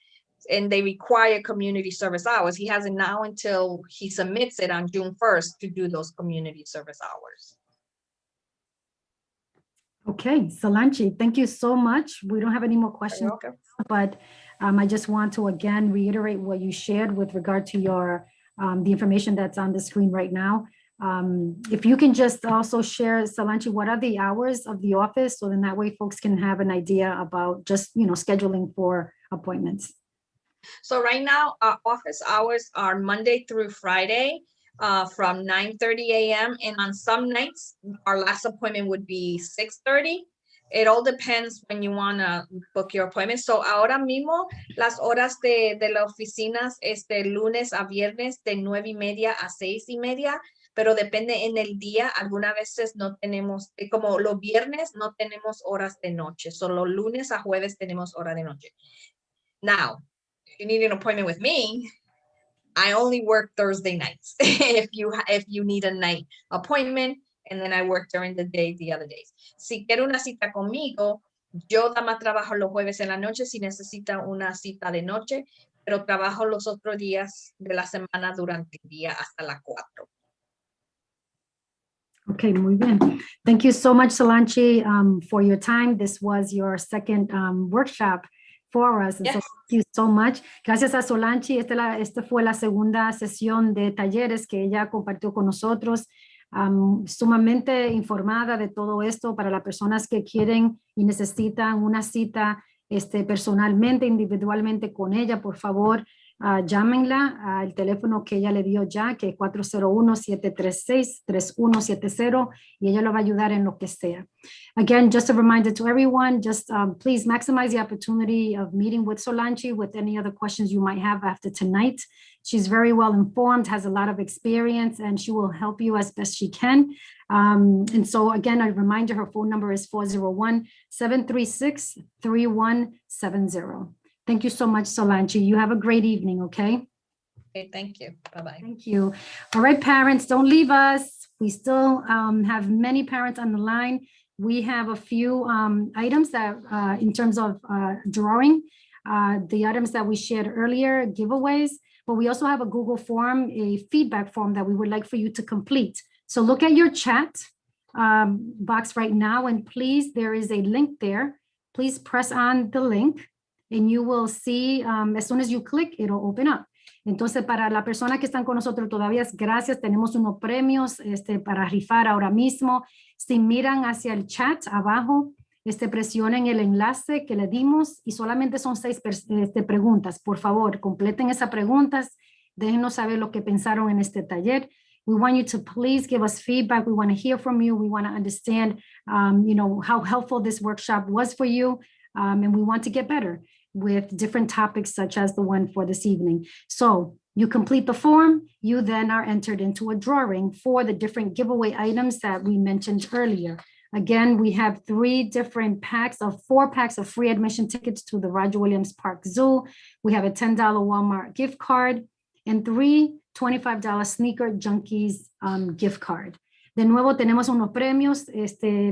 S3: And they require community service hours. He has it now until he submits it on June 1st to do those community service hours.
S1: Okay, Solanchi, thank you so much. We don't have any more questions, but I just want to again reiterate what you shared with regard to your the information that's on the screen right now. If you can just also share, Solanchi, what are the hours of the office, so then that way folks can have an idea about just scheduling for appointments.
S3: So right now, our office hours are Monday through Friday from 9:30 a.m. And on some nights, our last appointment would be 6:30. It all depends when you want to book your appointment. So ahora mismo, las horas de las oficinas es de lunes a viernes de 9:30 a 6:30. Pero depende en el día. Algunas veces no tenemos, como los viernes, no tenemos horas de noche. Solo lunes a jueves tenemos hora de noche. Now, if you need an appointment with me, I only work Thursday nights. if you need a night appointment, and then I work during the day the other days. Si quiere una cita conmigo, yo nada más trabajo los jueves en la noche. Si necesita una cita de noche, pero trabajo los otros días de la semana durante el día hasta las 4.
S1: Okay, muy bien. Thank you so much, Solanchi, for your time. This was your second workshop for us. And
S3: Yes.
S1: so thank you so much. Gracias a Solanchi. Esta fue la segunda sesión de talleres que ella compartió con nosotros. Sumamente informada de todo esto para las personas que quieren y necesitan una cita personalmente, individualmente con ella. Por favor, llámenla al teléfono que ella le dio ya, que es 401-736-3170, y ella lo va a ayudar en lo que sea. Again, just a reminder to everyone, just please maximize the opportunity of meeting with Solanchi with any other questions you might have after tonight. She's very well informed, has a lot of experience, and she will help you as best she can. And so again, a reminder, her phone number is 401-736-3170. Thank you so much, Solanchi. You have a great evening, okay?
S3: Okay, thank you. Bye-bye.
S1: Thank you. All right, parents, don't leave us. We still have many parents on the line. We have a few items that in terms of drawing, the items that we shared earlier, giveaways, but we also have a Google form, a feedback form that we would like for you to complete. So look at your chat box right now, and please, there is a link there. Please press on the link. And you will see, as soon as you click, it'll open up. Entonces, para la persona que están con nosotros todavía, gracias. Tenemos unos premios para rifar ahora mismo. Si miran hacia el chat abajo, presionen el enlace que le dimos y solamente son 6 preguntas. Por favor, completen esas preguntas. Déjenos saber lo que pensaron en este taller. We want you to please give us feedback. We want to hear from you. We want to understand, how helpful this workshop was for you. And we want to get better with different topics such as the one for this evening. So you complete the form, you then are entered into a drawing for the different giveaway items that we mentioned earlier. Again, we have 4 packs of free admission tickets to the Roger Williams Park Zoo. We have a $10 Walmart gift card and 3 $25 Sneaker Junkies gift card. De nuevo, tenemos unos premios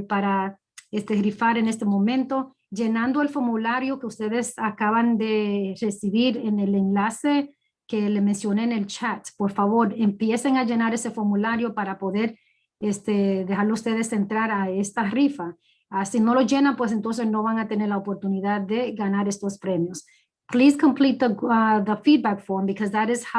S1: para rifar en este momento. Llenando el formulario que ustedes acaban de recibir en el enlace que le mencioné en el chat. Por favor, empiecen a llenar ese formulario para poder dejarlo ustedes entrar a esta rifa. Si no lo llenan, pues entonces no van a tener la oportunidad de ganar estos premios. Please complete the feedback form because that is how